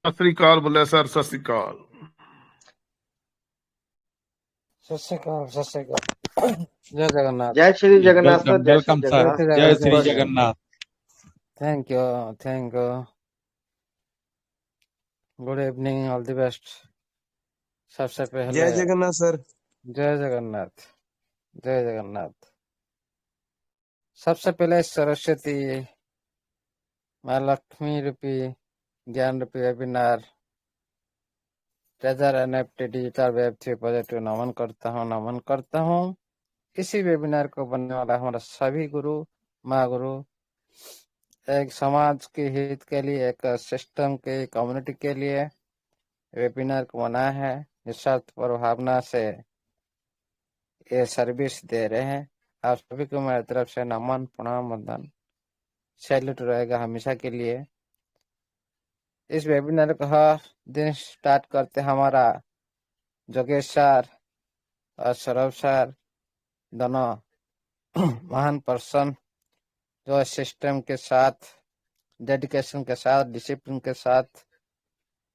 सत श्री अकाल बोले सर, सत श्री अकाल। सत श्री अकाल, सत श्री अकाल। जय जगन्नाथ। जय श्री जगन्नाथ सर, वेलकम जय श्री वेलकम सर। जय जगन्नाथ। श्री जय जगन्नाथ। श्री बस Jagannath. Thank you, thank you. Good evening, all the best. सबसे पहले जय जगन्नाथ सर। जय जगन्नाथ, जय जगन्नाथ। सबसे पहले सरस्वती माँ लक्ष्मी रूपी ज्ञान रूपी webinar treasure NFT digital web 3 project को नमन करता हूँ। इसी वेबिनार को बनने वाला हमारा सभी गुरु माँ गुरु एक समाज के हित के लिए, एक सिस्टम के कम्युनिटी के लिए वेबिनार को बनाया है। निस्वार्थ पर भावना से ये सर्विस दे रहे हैं। आप सभी को मेरी तरफ से नमन, प्रणाम, वंदन, सैल्यूट रहेगा हमेशा के लिए। इस वेबिनार को हर दिन स्टार्ट करते हमारा जोगेश सर और सौरभ सर, दोनों महान पर्सन जो सिस्टम के साथ, डेडिकेशन के साथ, डिसिप्लिन के साथ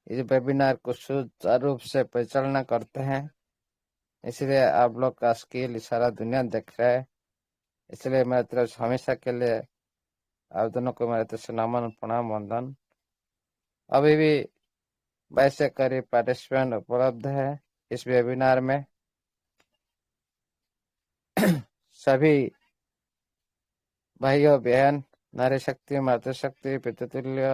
इस वेबिनार को सुचारू रूप से परिचालना करते हैं। इसलिए आप लोग का स्किल सारा दुनिया देख रहा है। इसलिए मेरे तरफ से हमेशा के लिए आप दोनों को मेरे तरफ से नमन, प्रणाम, वंदन। अभी भी वैसे करीब पार्टिसिपेंट उपलब्ध है इस वेबिनार में। सभी भाइयों बहन, नारी शक्ति, मातृशक्ति, पितृतुल्य,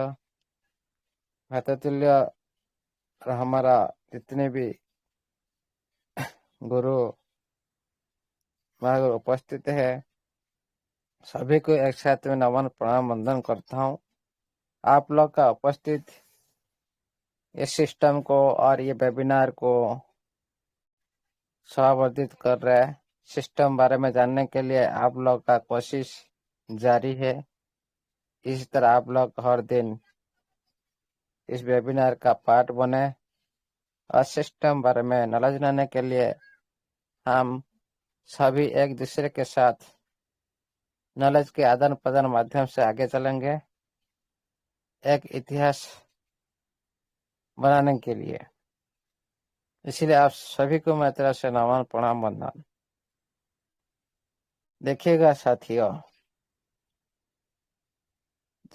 मातृतुल्य और हमारा जितने भी गुरु महागुरु उपस्थित है, सभी को एक साथ में नमन, प्रणाम, वंदन करता हूँ। आप लोग का उपस्थित इस सिस्टम को और ये वेबिनार को स्वावर्धित कर रहा है। सिस्टम बारे में जानने के लिए आप लोग का कोशिश जारी है। इसी तरह आप लोग हर दिन इस वेबिनार का पार्ट बने और सिस्टम बारे में नॉलेज लेने के लिए हम सभी एक दूसरे के साथ नॉलेज के आदान प्रदान माध्यम से आगे चलेंगे, एक इतिहास बनाने के लिए। इसलिए आप सभी को मैं तरह से नमन, प्रणाम, वंदन। देखिएगा साथियों,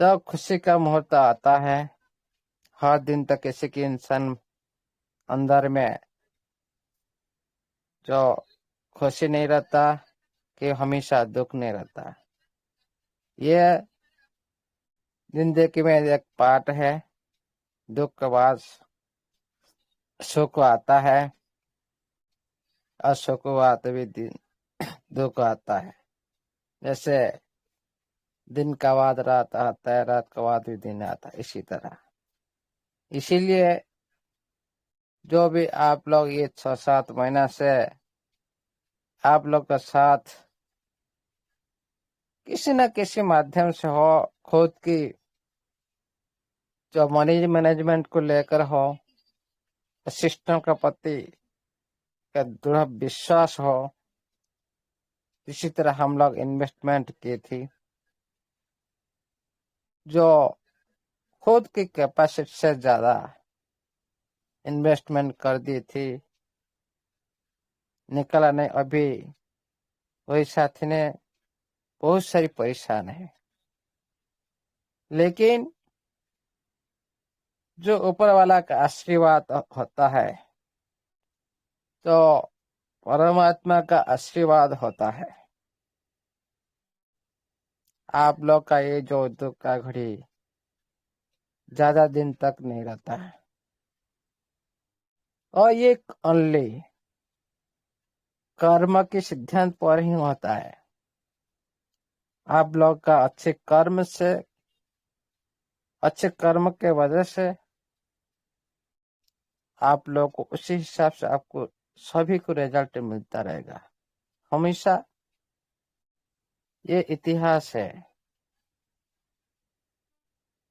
जब खुशी का मुहूर्त आता है, हर दिन तक किसी की इंसान अंदर में जो खुशी नहीं रहता कि हमेशा दुख नहीं रहता। ये जिंदगी में एक पार्ट है। दुख के बाद सुख आता है और सुख के बाद भी दुख आता है। जैसे दिन का बाद रात आता है, रात का बाद भी दिन आता है, इसी तरह। इसीलिए जो भी आप लोग ये 6-7 महीना से आप लोग का साथ किसी न किसी माध्यम से हो, खुद की जो मनी मैनेजमेंट को लेकर हो, सिस्टम का प्रति का दृढ़ विश्वास हो, इसी तरह हम लोग इन्वेस्टमेंट की थी जो खुद की कैपेसिटी से ज्यादा इन्वेस्टमेंट कर दी थी, निकला नहीं। अभी वही साथी ने बहुत सारी परेशान है, लेकिन जो ऊपर वाला का आशीर्वाद होता है, तो परमात्मा का आशीर्वाद होता है। आप लोग का ये जो दुख का घड़ी ज्यादा दिन तक नहीं रहता है और ये ओनली कर्म के सिद्धांत पर ही होता है। आप लोग का अच्छे कर्म से, अच्छे कर्म के वजह से आप लोग को उसी हिसाब से आपको सभी को रिजल्ट मिलता रहेगा हमेशा। ये इतिहास है।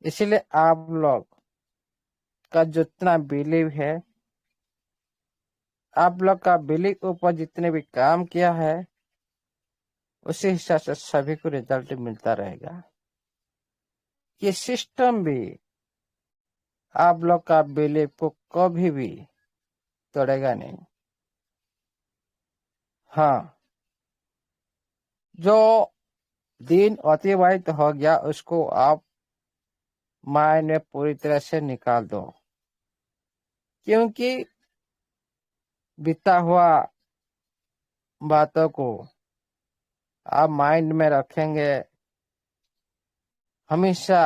इसलिए आप लोग का जितना बिलीव है, आप लोग का बिलीव ऊपर जितने भी काम किया है, उसी हिसाब से सभी को रिजल्ट मिलता रहेगा। ये सिस्टम भी आप लोग का बिलीफ को कभी भी तोड़ेगा नहीं। हाँ, जो दिन अतिबाहित हो गया उसको आप माइंड में पूरी तरह से निकाल दो, क्योंकि बीता हुआ बातों को आप माइंड में रखेंगे, हमेशा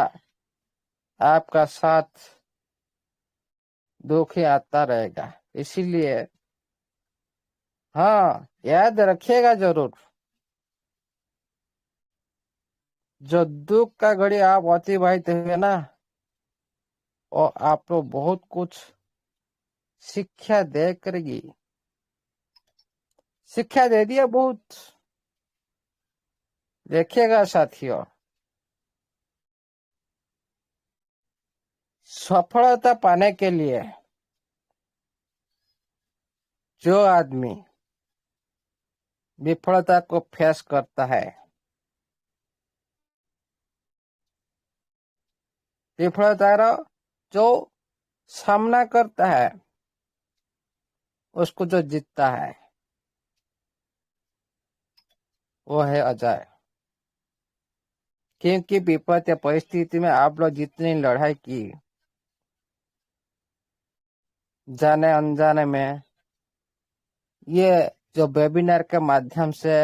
आपका साथ दुख ही आता रहेगा। इसीलिए हाँ, याद रखिएगा जरूर, जो दुख का घड़ी आप अतिबाहित हुए ना, और आपको बहुत कुछ शिक्षा दे करेगी, शिक्षा दे दिया बहुत। देखिएगा साथियों, सफलता पाने के लिए जो आदमी विफलता को फेस करता है, विफलता का जो सामना करता है, उसको जो जीतता है वो है अजय। क्योंकि विपत्ति परिस्थिति में आप लोग जितनी लड़ाई की, जाने अनजाने में, ये जो वेबिनार के माध्यम से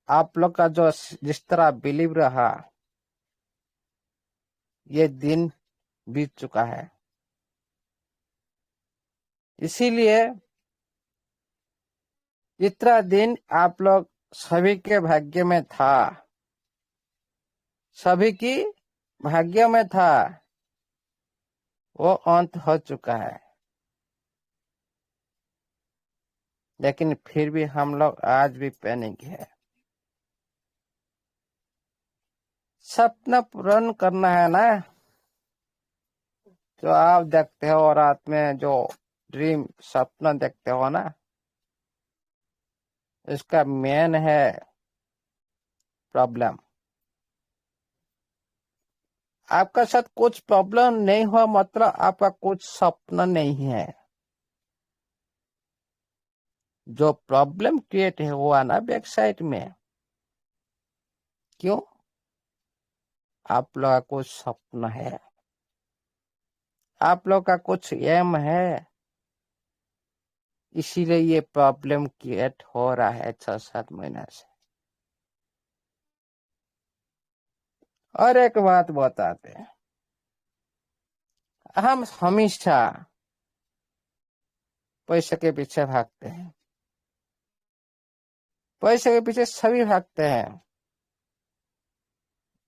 आप लोग का जो जिस तरह बिलीव रहा, ये दिन बीत चुका है। इसीलिए इतना दिन आप लोग सभी के भाग्य में था, सभी की भाग्य में था, वो अंत हो चुका है। लेकिन फिर भी हम लोग आज भी पैनिक है। सपना पूर्ण करना है ना, जो आप देखते हो रात में, जो ड्रीम सपना देखते हो ना, इसका मेन है प्रॉब्लम। आपका साथ कुछ प्रॉब्लम नहीं हुआ मतलब आपका कुछ सपना नहीं है। जो प्रॉब्लम क्रिएट हुआ ना बैक साइड में, क्यों? आप लोग का कुछ सपना है, आप लोग का कुछ एम है, इसीलिए ये प्रॉब्लम क्रिएट हो रहा है 6-7 महीना से। और एक बात बताते हैं, हम हमेशा पैसे के पीछे भागते हैं, पैसे के पीछे सभी भागते हैं।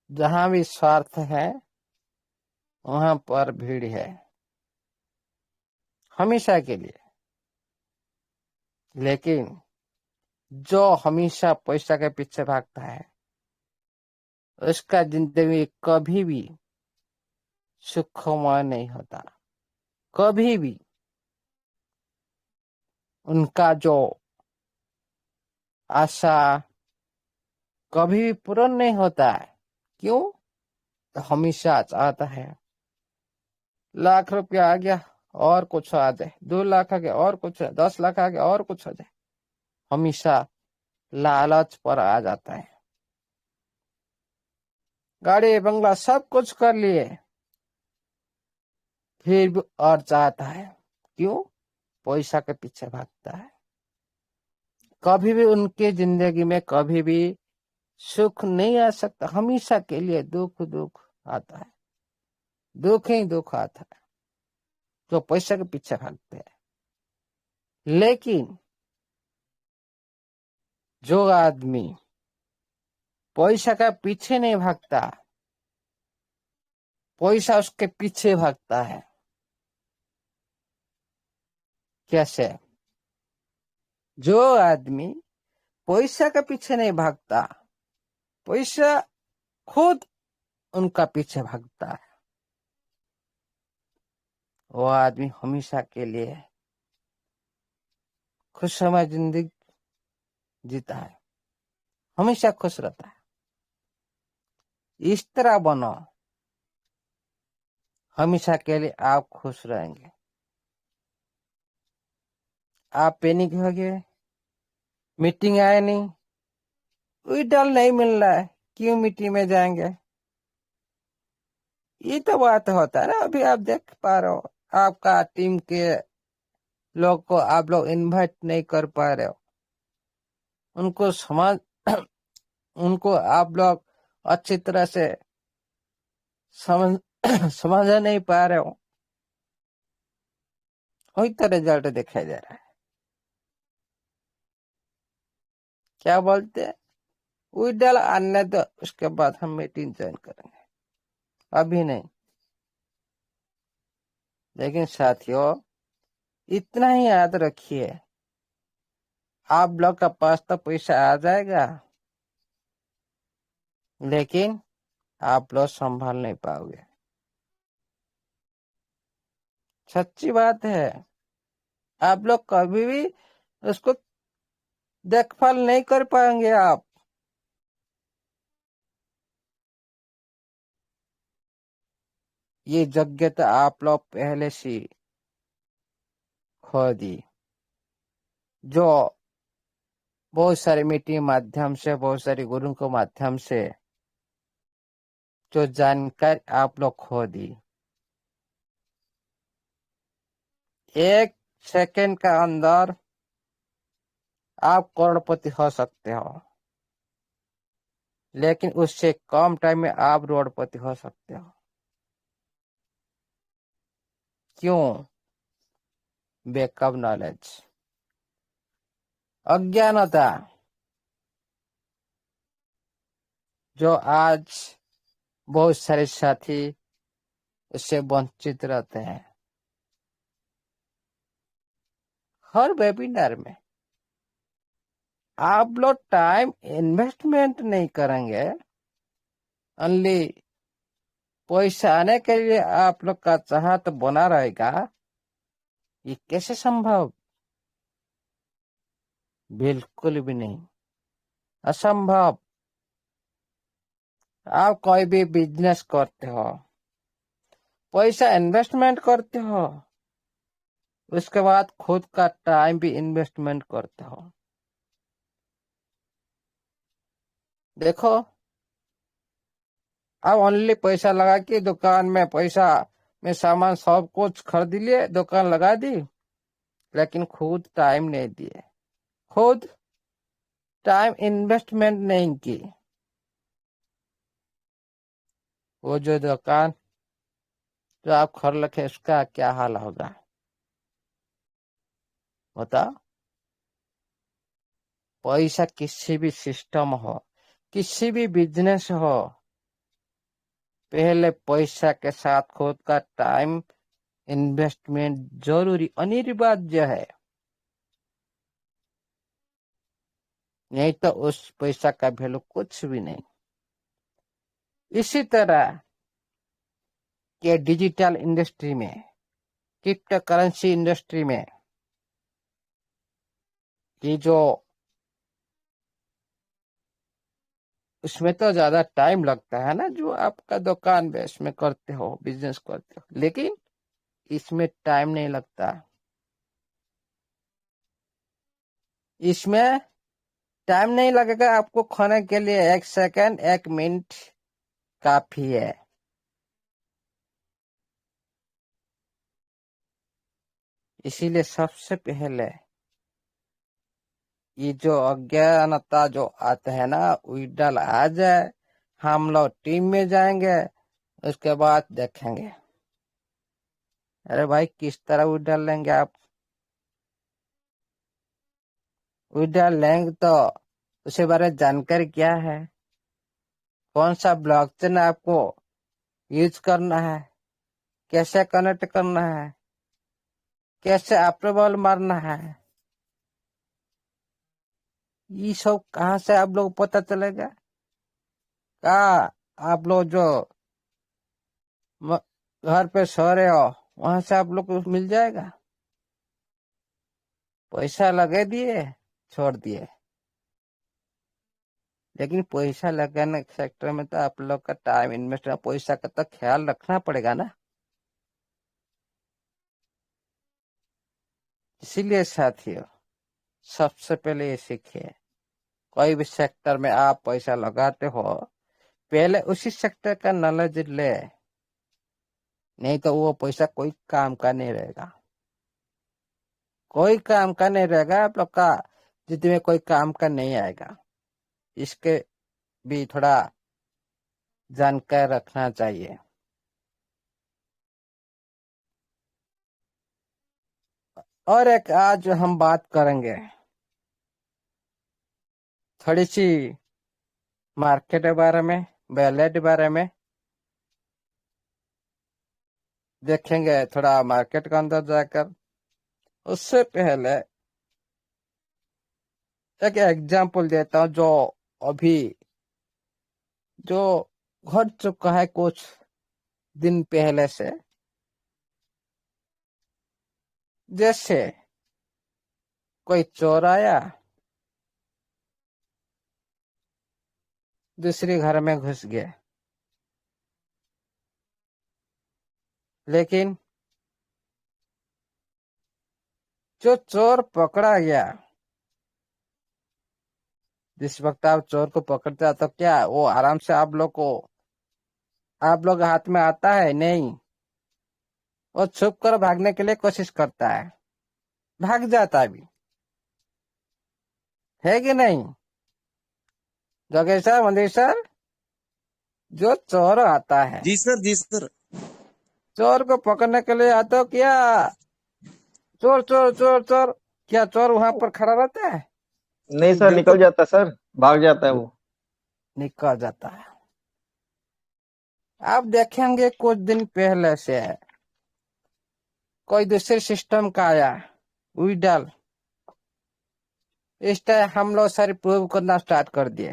जहां भी स्वार्थ है वहां पर भीड़ है, हमेशा के लिए। लेकिन जो हमेशा पैसा के पीछे भागता है, उसका जिंदगी कभी भी सुखमय नहीं होता, कभी भी। उनका जो आशा कभी भी पूर्ण नहीं होता है। क्यों? तो हमेशा चाहता है लाख रुपया आ गया और कुछ आ जाए, 2 लाख आ गया और कुछ, 10 लाख आ गया और कुछ आ जाए, हमेशा लालच पर आ जाता है। गाड़ी बंगला सब कुछ कर लिए, फिर भी और चाहता है। क्यों? पैसा के पीछे भागता है। कभी भी उनके जिंदगी में कभी भी सुख नहीं आ सकता, हमेशा के लिए दुख दुख आता है, दुख ही दुख आता है, जो पैसा के पीछे भागते हैं। लेकिन जो आदमी पैसा का पीछे नहीं भागता, पैसा उसके पीछे भागता है। कैसे? जो आदमी पैसा के पीछे नहीं भागता, पैसा खुद उनका पीछे भागता है, वो आदमी हमेशा के लिए खुशहाल जिंदगी जीता है, हमेशा खुश रहता है। इस तरह बनो हमेशा के लिए आप खुश रहेंगे। आप पैनिक हो गए, मीटिंग आए नहीं, विड्रॉल नहीं मिल रहा है, क्यों मीटिंग में जाएंगे? ये तो बात होता है ना। अभी आप देख पा रहे हो, आपका टीम के लोग को आप लोग इनवाइट नहीं कर पा रहे हो, उनको समझ उनको आप लोग अच्छी तरह से समझ समझ नहीं पा रहे हो, वही तो रिजल्ट दिखाई दे रहा है। क्या बोलते हैं, विड्रॉल आने दो, उसके बाद हम मीटिंग ज्वाइन करेंगे, अभी नहीं। लेकिन साथियों, इतना ही याद रखिए, आप लोग का पास तो पैसा आ जाएगा, लेकिन आप लोग संभाल नहीं पाओगे। सच्ची बात है, आप लोग कभी भी उसको देखभाल नहीं कर पाएंगे आप। ये योग्यता आप लोग पहले से खो दी। जो बहुत सारे मीटिंग माध्यम से, बहुत सारे गुरु के माध्यम से जो जानकारी आप लोग खो दी, 1 सेकंड का अंदर आप करोड़पति हो सकते हो, लेकिन उससे कम टाइम में आप करोड़पति हो सकते हो। क्यों? Backup knowledge. अज्ञानता, जो आज बहुत सारे साथी उससे वंचित रहते हैं। हर वेबिनार में आप लोग टाइम इन्वेस्टमेंट नहीं करेंगे, ओनली पैसा आने के लिए आप लोग का चाहत बना रहेगा, ये कैसे संभव? बिल्कुल भी नहीं, असंभव। आप कोई भी बिजनेस करते हो, पैसा इन्वेस्टमेंट करते हो, उसके बाद खुद का टाइम भी इन्वेस्टमेंट करते हो। देखो, आप ओनली पैसा लगा के दुकान में पैसा में सामान सब कुछ खरीद लिए, दुकान लगा दी, लेकिन खुद टाइम नहीं दिए, खुद टाइम इन्वेस्टमेंट नहीं की। वो जो दुकान जो आप खरीद रखे, उसका क्या हाल होगा बताओ? पैसा किसी भी सिस्टम हो, किसी भी बिजनेस हो, पहले पैसा के साथ खुद का टाइम इन्वेस्टमेंट जरूरी, अनिवार्य है। नहीं तो उस पैसा का वैल्यू कुछ भी नहीं। इसी तरह के डिजिटल इंडस्ट्री में, क्रिप्टो करेंसी इंडस्ट्री में, ये जो उसमें तो ज्यादा टाइम लगता है ना, जो आपका दुकान बेस में करते हो, बिजनेस करते हो, लेकिन इसमें टाइम नहीं लगता। इसमें टाइम नहीं लगेगा आपको खोने के लिए, 1 सेकंड 1 मिनट काफी है। इसीलिए सबसे पहले ये जो अज्ञानता जो आता है ना, विड्रॉल आ जाए, हम लोग टीम में जाएंगे, उसके बाद देखेंगे। अरे भाई, किस तरह विड्रॉल लेंगे आप? विड्रॉल लेंगे तो उसके बारे में जानकारी क्या है, कौन सा ब्लॉकचेन आपको यूज करना है, कैसे कनेक्ट करना है, कैसे अप्रूवल मारना है, ये सब कहाँ से आप लोग पता चलेगा? कहा आप लोग जो घर पे सो रहे हो, वहां से आप लोग को मिल जाएगा? पैसा लगे दिए, छोड़ दिए। लेकिन पैसा लगाने के सेक्टर में तो आप लोग का टाइम इन्वेस्ट, पैसा का तो ख्याल रखना पड़ेगा ना। इसीलिए साथियों, सबसे पहले ये सीखिए, कोई भी सेक्टर में आप पैसा लगाते हो, पहले उसी सेक्टर का नॉलेज ले, नहीं तो वो पैसा कोई काम का नहीं रहेगा। कोई काम का नहीं रहेगा, आप लोग का जितने में कोई काम का नहीं आएगा। इसके भी थोड़ा जानकार रखना चाहिए। और एक आज हम बात करेंगे थोड़ी सी मार्केट के बारे में, बैलेट के बारे में देखेंगे, थोड़ा मार्केट के अंदर जाकर। उससे पहले एक एग्जांपल देता हूँ जो अभी जो घट चुका है कुछ दिन पहले से। जैसे कोई चोर आया, दूसरे घर में घुस गया, लेकिन जो चोर पकड़ा गया, जिस वक्त आप चोर को पकड़ते हैं तो क्या वो आराम से आप लोग हाथ में आता है? नहीं, वो छुप कर भागने के लिए कोशिश करता है, भाग जाता है कि नहीं? जोगेश सर, मंदिर सर, जो चोर आता है, जी सर, जी सर। चोर को पकड़ने के लिए आता हो क्या? चोर चोर चोर चोर, क्या चोर वहां पर खड़ा रहता है? नहीं सर, निकल बिल्कुल जाता सर, भाग जाता है वो। निकल जाता है। आप देखेंगे कुछ दिन पहले से कोई दूसरे सिस्टम का आया, विडल। इस टाइम हम लोग सारे प्रूव करना स्टार्ट कर दिए,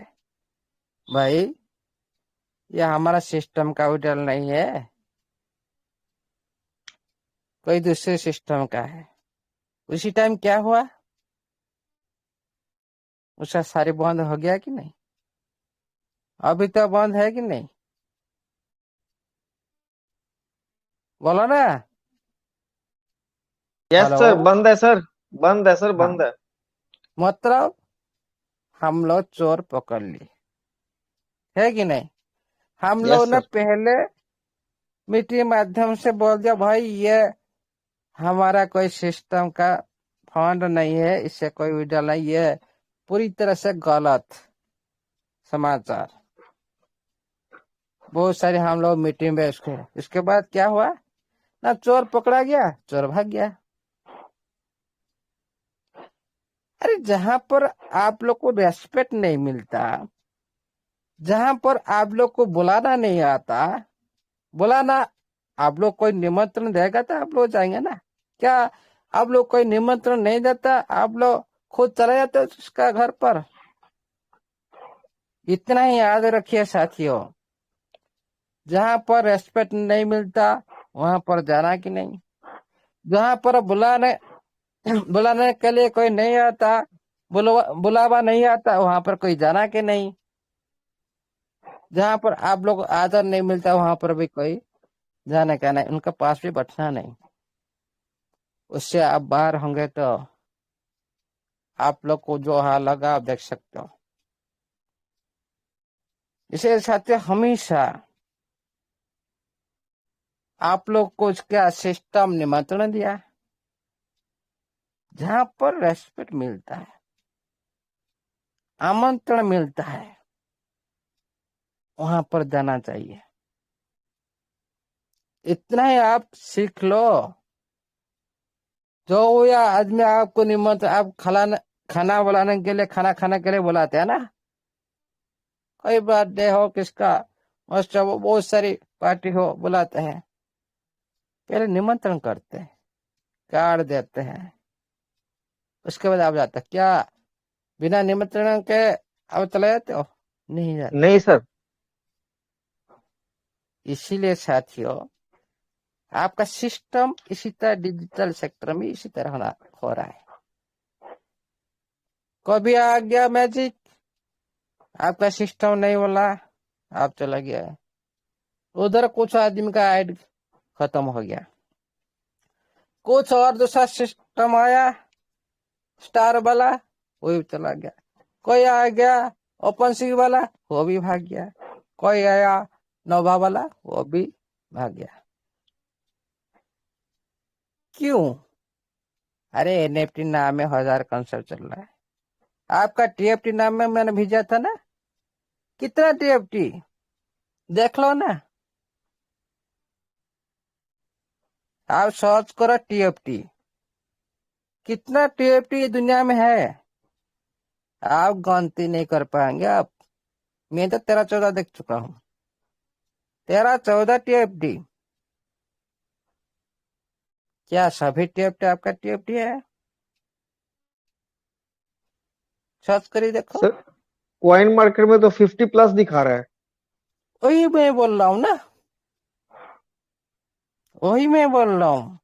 भाई ये हमारा सिस्टम का विडल नहीं है, कोई दूसरे सिस्टम का है। उसी टाइम क्या हुआ, उसका सारे बंद हो गया कि नहीं? अभी तो बंद है कि नहीं? बोलो ना। Yes hello. सर, बंद है सर, बंद है सर, हाँ, बंद है। मतलब हम लोग चोर पकड़ लिए, है कि नहीं? हम लोग यस ने सर। पहले मीटिंग माध्यम से बोल दिया, भाई ये हमारा कोई सिस्टम का फंड नहीं है, इससे कोई विड्रॉल नहीं, ये पूरी तरह से गलत समाचार। बहुत सारे हम लोग मीटिंग में इसके बाद क्या हुआ ना, चोर पकड़ा गया, चोर भाग गया। अरे जहां पर आप लोग को रेस्पेक्ट नहीं मिलता, जहां पर आप लोग को बुलाना नहीं आता, बुलाना, आप लोग कोई निमंत्रण देगा तो आप लोग जाएंगे ना? क्या आप लोग कोई निमंत्रण नहीं देता, आप लोग खुद चले जाते उसका घर पर? इतना ही याद रखिए साथियों, जहां पर रेस्पेक्ट नहीं मिलता वहां पर जाना कि नहीं? जहां पर बुलाने बुलाने के लिए कोई नहीं आता, बुलावा नहीं आता, वहां पर कोई जाना कि नहीं? जहां पर आप लोग आदर नहीं मिलता वहां पर भी कोई जाने का नहीं, उनका पास भी बैठना नहीं। उससे आप बाहर होंगे तो आप लोग को जो हाल लगा आप देख सकते हो। इसे साथियों, हमेशा आप लोग को क्या सिस्टम निमंत्रण दिया, जहां पर रेस्पेक्ट मिलता है, आमंत्रण मिलता है, वहां पर जाना चाहिए। इतना ही आप सीख लो। जो या आदमी आपको निमंत्रण, आप खाना बुलाने के लिए, खाना खाने के लिए बुलाते हैं ना, कोई बर्थडे हो किसका, मस्त हो, बहुत सारी पार्टी हो, बुलाते हैं, पहले निमंत्रण करते हैं, कार्ड देते हैं, उसके बाद आप जाते हैं क्या? बिना निमंत्रण के आप चले जाते हो? नहीं जाते। नहीं सर। इसीलिए साथियों, आपका सिस्टम इसी तरह डिजिटल सेक्टर में इसी तरह हो रहा है। कभी आ गया मैजिक, आपका सिस्टम नहीं बोला, आप चला गया, उधर कुछ आदमी का ऐड खत्म हो गया, कुछ और दूसरा सिस्टम आया स्टार वाला, वो भी चला गया। कोई आ गया ओपन सी वाला, वो भी भाग गया। कोई आया नोवा वाला, वो भी भाग गया। क्यों? अरे एनएफटी नाम में 1000 कंसेप्ट चल रहा है। आपका टीएफटी नाम में मैंने भेजा था ना, कितना टीएफटी देख लो ना। आप सर्च करो टीएफटी, कितना टीएफटी दुनिया में है, आप गिनती नहीं कर पाएंगे। आप, मैं तो 13-14 देख चुका हूं। 13-14 टीएफटी। क्या सभी टीएफटी आपका टीएफटी है? सर्च करिए देखो। सर कॉइन मार्केट में तो 50+ दिखा रहा है। वही मैं बोल रहा हूँ ना, वही मैं बोल रहा हूँ।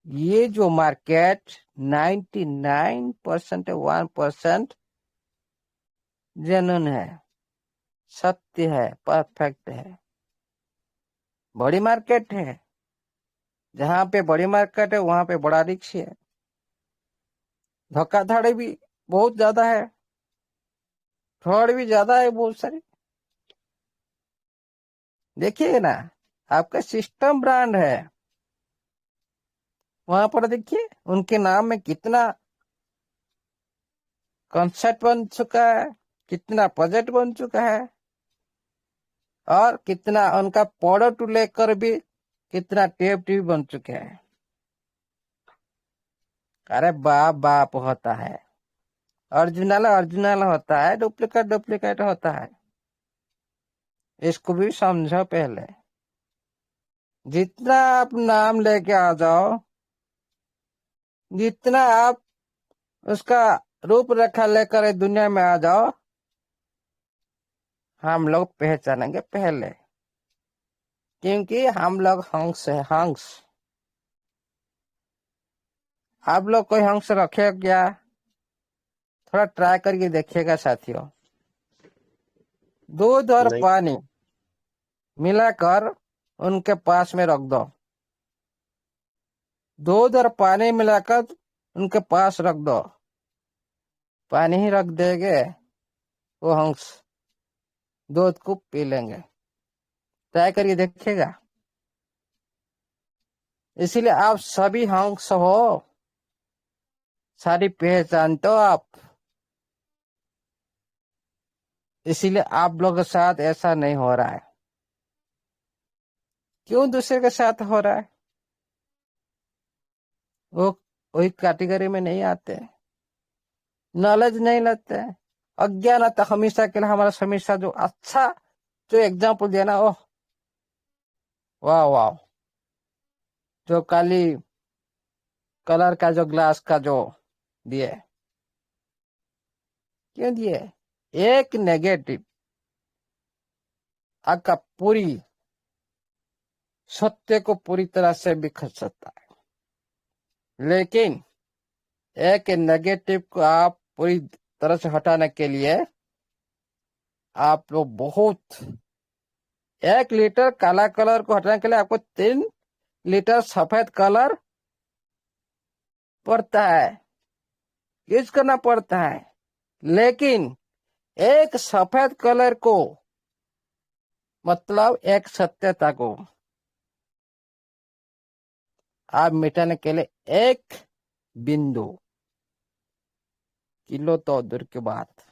ये जो मार्केट 99% 1% जेन्युइन है, सत्य है, परफेक्ट है। बड़ी मार्केट है, जहां पे बड़ी मार्केट है वहां पे बड़ा रिस्क है, धोखाधड़ी भी बहुत ज्यादा है, फ्रॉड भी ज्यादा है बहुत सारे। देखिए ना, आपका सिस्टम ब्रांड है, वहां पर देखिए उनके नाम में कितना कॉन्सेप्ट बन चुका है, कितना प्रोजेक्ट बन चुका है, और कितना उनका प्रोडक्ट लेकर भी कितना टेप टीवी बन चुके हैं। अरे बाप बाप होता है, ओरिजिनल ओरिजिनल होता है, डुप्लीकेट डुप्लीकेट होता है। इसको भी समझो पहले। जितना आप नाम लेके आ जाओ, जितना आप उसका रूप रेखा लेकर इस दुनिया में आ जाओ, हम लोग पहचानेंगे पहले, क्योंकि हम लोग हंस है, हंस। आप लोग कोई हंस रखे क्या? थोड़ा ट्राई करके देखिएगा साथियों। दूध और नहीं पानी मिलाकर उनके पास में रख दो, दूध और पानी मिलाकर उनके पास रख दो, पानी ही रख देंगे, वो हंस दूध को पी लेंगे। ट्राई करके देखिएगा। इसीलिए आप सभी हंस हो, सारी पहचान तो आप। इसीलिए आप लोग के साथ ऐसा नहीं हो रहा है। क्यों दूसरे के साथ हो रहा है? वो वही कैटेगरी में नहीं आते, नॉलेज नहीं लेते। अज्ञानता हमेशा के लिए हमारा हमेशा जो अच्छा जो एग्जाम्पल दिया ना, ओह वाह वाह, जो काली कलर का जो ग्लास का जो दिए, क्यों दिए? एक नेगेटिव आपका पूरी सत्य को पूरी तरह से बिखर सकता है, लेकिन एक नेगेटिव को आप पूरी तरह से हटाने के लिए आप लोग बहुत, 1 लीटर काला कलर को हटाने के लिए आपको 3 लीटर सफेद कलर पड़ता है, यूज करना पड़ता है। लेकिन एक सफेद कलर को, मतलब एक सत्यता को आप मिटाने के लिए 1 बिंदु, किलो तो दूर की बात,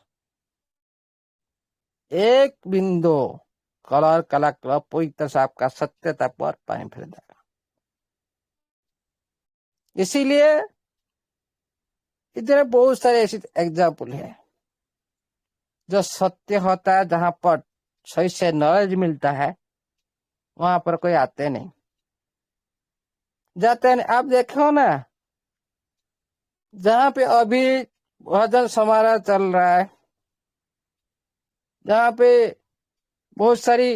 1 बिंदु कलर काला कलर पूरी तरह से आपका सत्यता पर पानी फिर देगा। इसीलिए इतने बहुत सारे ऐसे एग्जाम्पल है जो सत्य होता है, जहां पर सही से नॉलेज मिलता है, वहां पर कोई आते नहीं, जाते नहीं। आप देखो ना, जहां पे अभी भजन समारोह चल रहा है, जहां पे बहुत सारी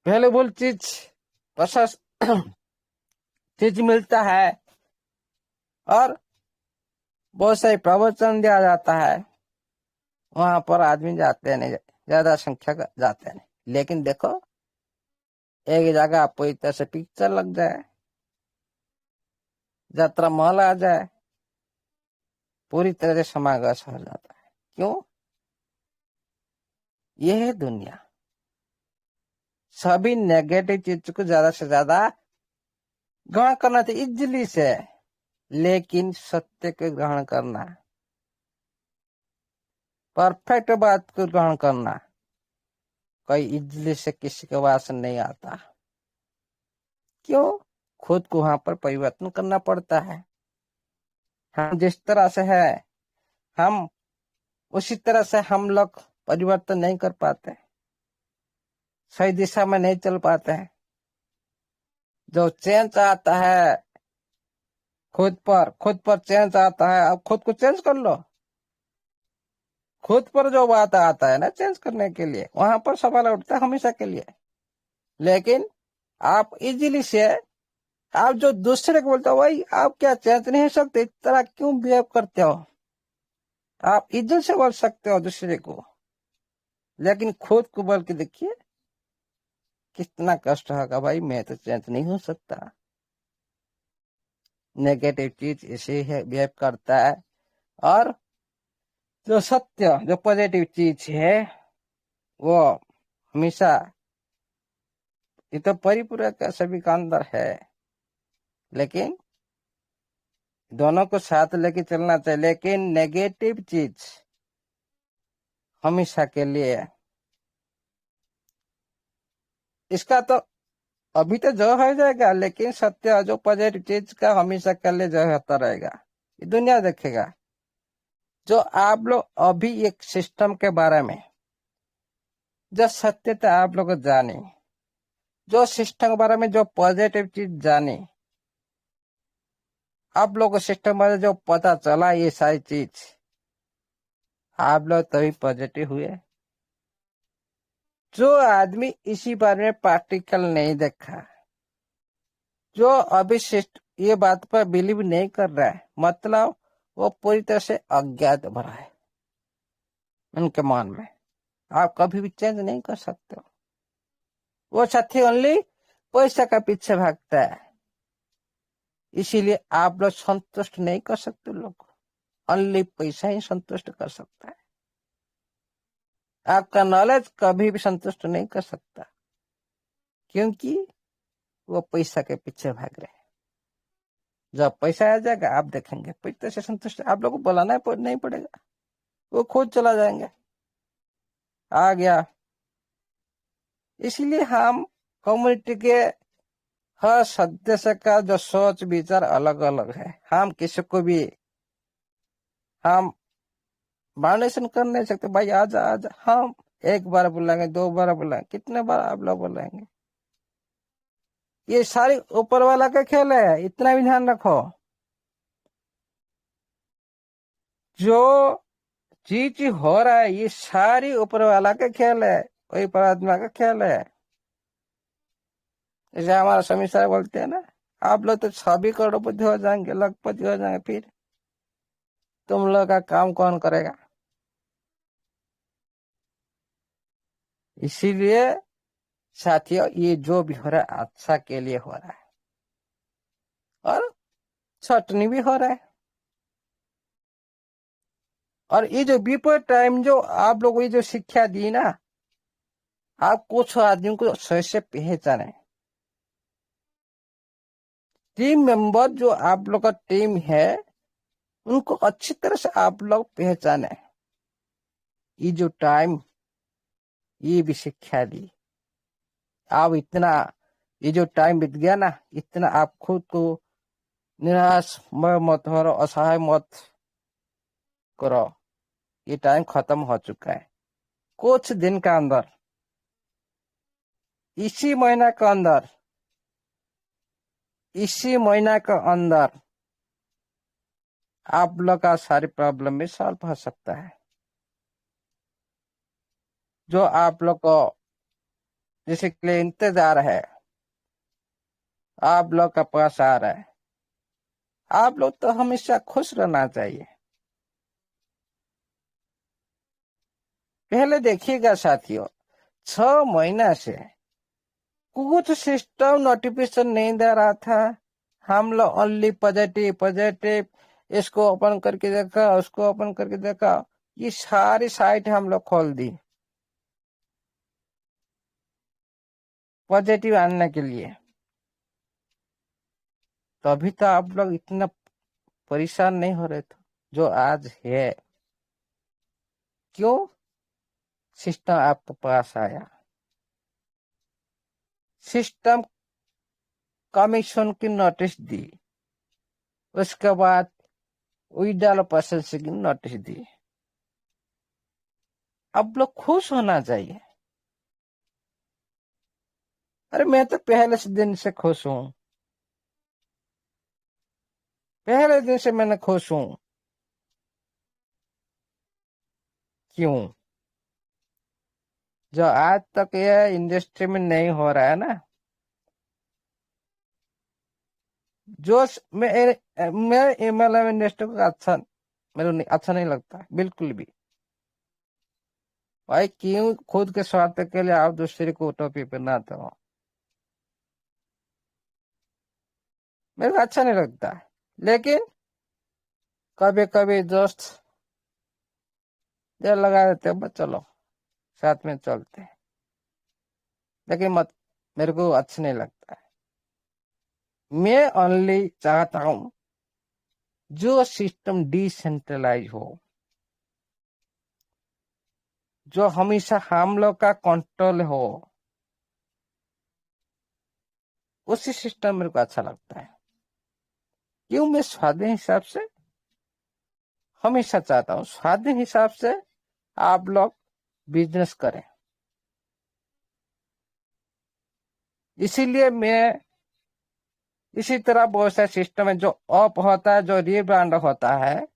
वैल्यूबल चीज, प्रशस्त चीज मिलता है, और बहुत सारी प्रवचन दिया जाता है, वहां पर आदमी जाते नहीं, ज्यादा संख्या जाते नहीं। लेकिन देखो, एक जगह पूरी तरह से पिक्चर लग जाए, यात्रा महल आ जाए, पूरी तरह से समावेश हो जाता है। क्यों? यह है दुनिया। सभी नेगेटिव चीज को ज्यादा से ज्यादा ग्रहण करना चाहिए इजली से, लेकिन सत्य को ग्रहण करना, परफेक्ट बात को ग्रहण करना कोई इजली से किसी के वास नहीं आता। क्यों? खुद को वहां पर परिवर्तन करना पड़ता है। हम जिस तरह से है, हम उसी तरह से हम लोग परिवर्तन नहीं कर पाते, सही दिशा में नहीं चल पाते हैं। जो चेंज आता है खुद पर चेंज आता है, अब खुद को चेंज कर लो। खुद पर जो बात आता है ना चेंज करने के लिए, वहां पर सवाल उठता है हमेशा के लिए। लेकिन आप इजीली से, आप जो दूसरे को बोलते हो भाई आप क्या चेंज नहीं हो सकते, इस तरह क्यों बिहेव करते हो, आप इज्जत से बोल सकते हो दूसरे को, लेकिन खुद को बोल के देखिए कितना कष्ट होगा। भाई मैं तो चेंज नहीं हो सकता। नेगेटिव चीज इसे है बिहेव करता है, और जो सत्य जो पॉजिटिव चीज है वो हमेशा, ये तो परिपूरक का सभी का अंदर है, लेकिन दोनों को साथ लेके चलना चाहिए। लेकिन नेगेटिव चीज हमेशा के लिए, इसका तो अभी तो जो हो जाएगा, लेकिन सत्य जो पॉजिटिव चीज का हमेशा के लिए जो होता रहेगा, ये दुनिया देखेगा। जो आप लोग अभी एक सिस्टम के बारे में जो सत्यता आप लोग जाने, जो सिस्टम के बारे में जो पॉजिटिव चीज जाने, आप लोग को सिस्टम बारे में जो पता चला, ये सारी चीज आप लोग तभी पॉजिटिव हुए। जो आदमी इसी बारे में प्रैक्टिकल नहीं देखा, जो अभी ये बात पर बिलीव नहीं कर रहा है, मतलब वो पूरी तरह से अज्ञात भरा है उनके मन में। आप कभी भी चेंज नहीं कर सकते हो। वो साथी ओनली पैसा का पीछे भागता है, इसीलिए आप लोग संतुष्ट नहीं कर सकते। लोग ओनली पैसा ही संतुष्ट कर सकता है, आपका नॉलेज कभी भी संतुष्ट नहीं कर सकता, क्योंकि वो पैसा के पीछे भाग रहे हैं। जब पैसा आ जाएगा आप देखेंगे पैसे से संतुष्ट, आप लोगों को बुलाना नहीं पड़ेगा, वो खुद चला जाएंगे। आ गया। इसलिए हम कम्युनिटी के हर सदस्य का जो सोच विचार अलग अलग है, हम किसी को भी हम बाउंडेशन कर नहीं सकते। भाई आजा आजा, हम एक बार बुलाएंगे, दो बार बुलाएंगे, कितने बार आप लोग बुलाएंगे? ये सारी ऊपर वाला का खेल है, इतना भी ध्यान रखो। जो चीज हो रहा है ये सारी ऊपर वाला का खेल है, कोई परमात्मा का खेल है। जैसे हमारा स्वामी साहब बोलते हैं ना, आप लोग तो सभी करोड़पति हो जाएंगे, लखपति हो जाएंगे, फिर तुम लोग का काम कौन करेगा? इसीलिए साथियों, ये जो भी हो रहा है अच्छा के लिए हो रहा है, और छटनी भी हो रहा है। और ये जो बीपो टाइम जो आप लोगों को ये जो शिक्षा दी ना, आप कुछ आदमियों को सही से पहचाने। टीम मेंबर जो आप लोग का टीम है, उनको अच्छी तरह से आप लोग पहचाने। ये जो टाइम ये भी शिक्षा दी। आप इतना, ये जो टाइम बीत गया ना, इतना आप खुद को निराश मत हो, असहाय मत करो। ये टाइम खत्म हो चुका है। कुछ दिन का अंदर, इसी महीना के अंदर, इसी महीना के अंदर आप लोग का सारी प्रॉब्लम भी सॉल्व हो सकता है। जो आप लोग को जिसके लिए इंतजार है, आप लोग का पास आ रहा है। आप लोग तो हमेशा खुश रहना चाहिए। पहले देखिएगा साथियों, 6 महीना से कुछ सिस्टम नोटिफिकेशन नहीं दे रहा था, हम लोग ओनली पॉजिटिव पॉजिटिव, इसको ओपन करके देखा, उसको ओपन करके देखा, ये सारी साइट हम लोग खोल दी पॉजिटिव आने के लिए। तो अभी तो आप लोग इतना परेशान नहीं हो रहे थे जो आज है। क्यों? सिस्टम आपके पास आया, सिस्टम कमीशन की नोटिस दी, उसके बाद विड्रॉल प्रोसेसिंग की नोटिस दी। अब लोग खुश होना चाहिए। अरे मैं तो पहले से दिन से खुश हूं, पहले दिन से मैंने खुश हूं। क्यों? जो आज तक ये इंडस्ट्री में नहीं हो रहा है ना, जो मैं एमएलएम इंडस्ट्री को अच्छा, मेरे अच्छा नहीं लगता बिल्कुल भी। भाई क्यों खुद के स्वार्थ के लिए आप दूसरे को टोपी पहनाते हो? मेरे को अच्छा नहीं लगता। लेकिन कभी कभी दोस्त जो लगा देते हैं, बस चलो साथ में चलते हैं, लेकिन मत, मेरे को अच्छा नहीं लगता है। मैं ओनली चाहता हूं जो सिस्टम डिसेंट्रलाइज हो, जो हमेशा हम लोग का कंट्रोल हो, उसी सिस्टम मेरे को अच्छा लगता है। क्यों? मैं स्वाधीन हिसाब से हमेशा चाहता हूं, स्वाधीन हिसाब से आप लोग बिजनेस करें। इसीलिए मैं इसी तरह बहुत सारे सिस्टम है जो ऑफ होता है, जो रीब्रांड होता है,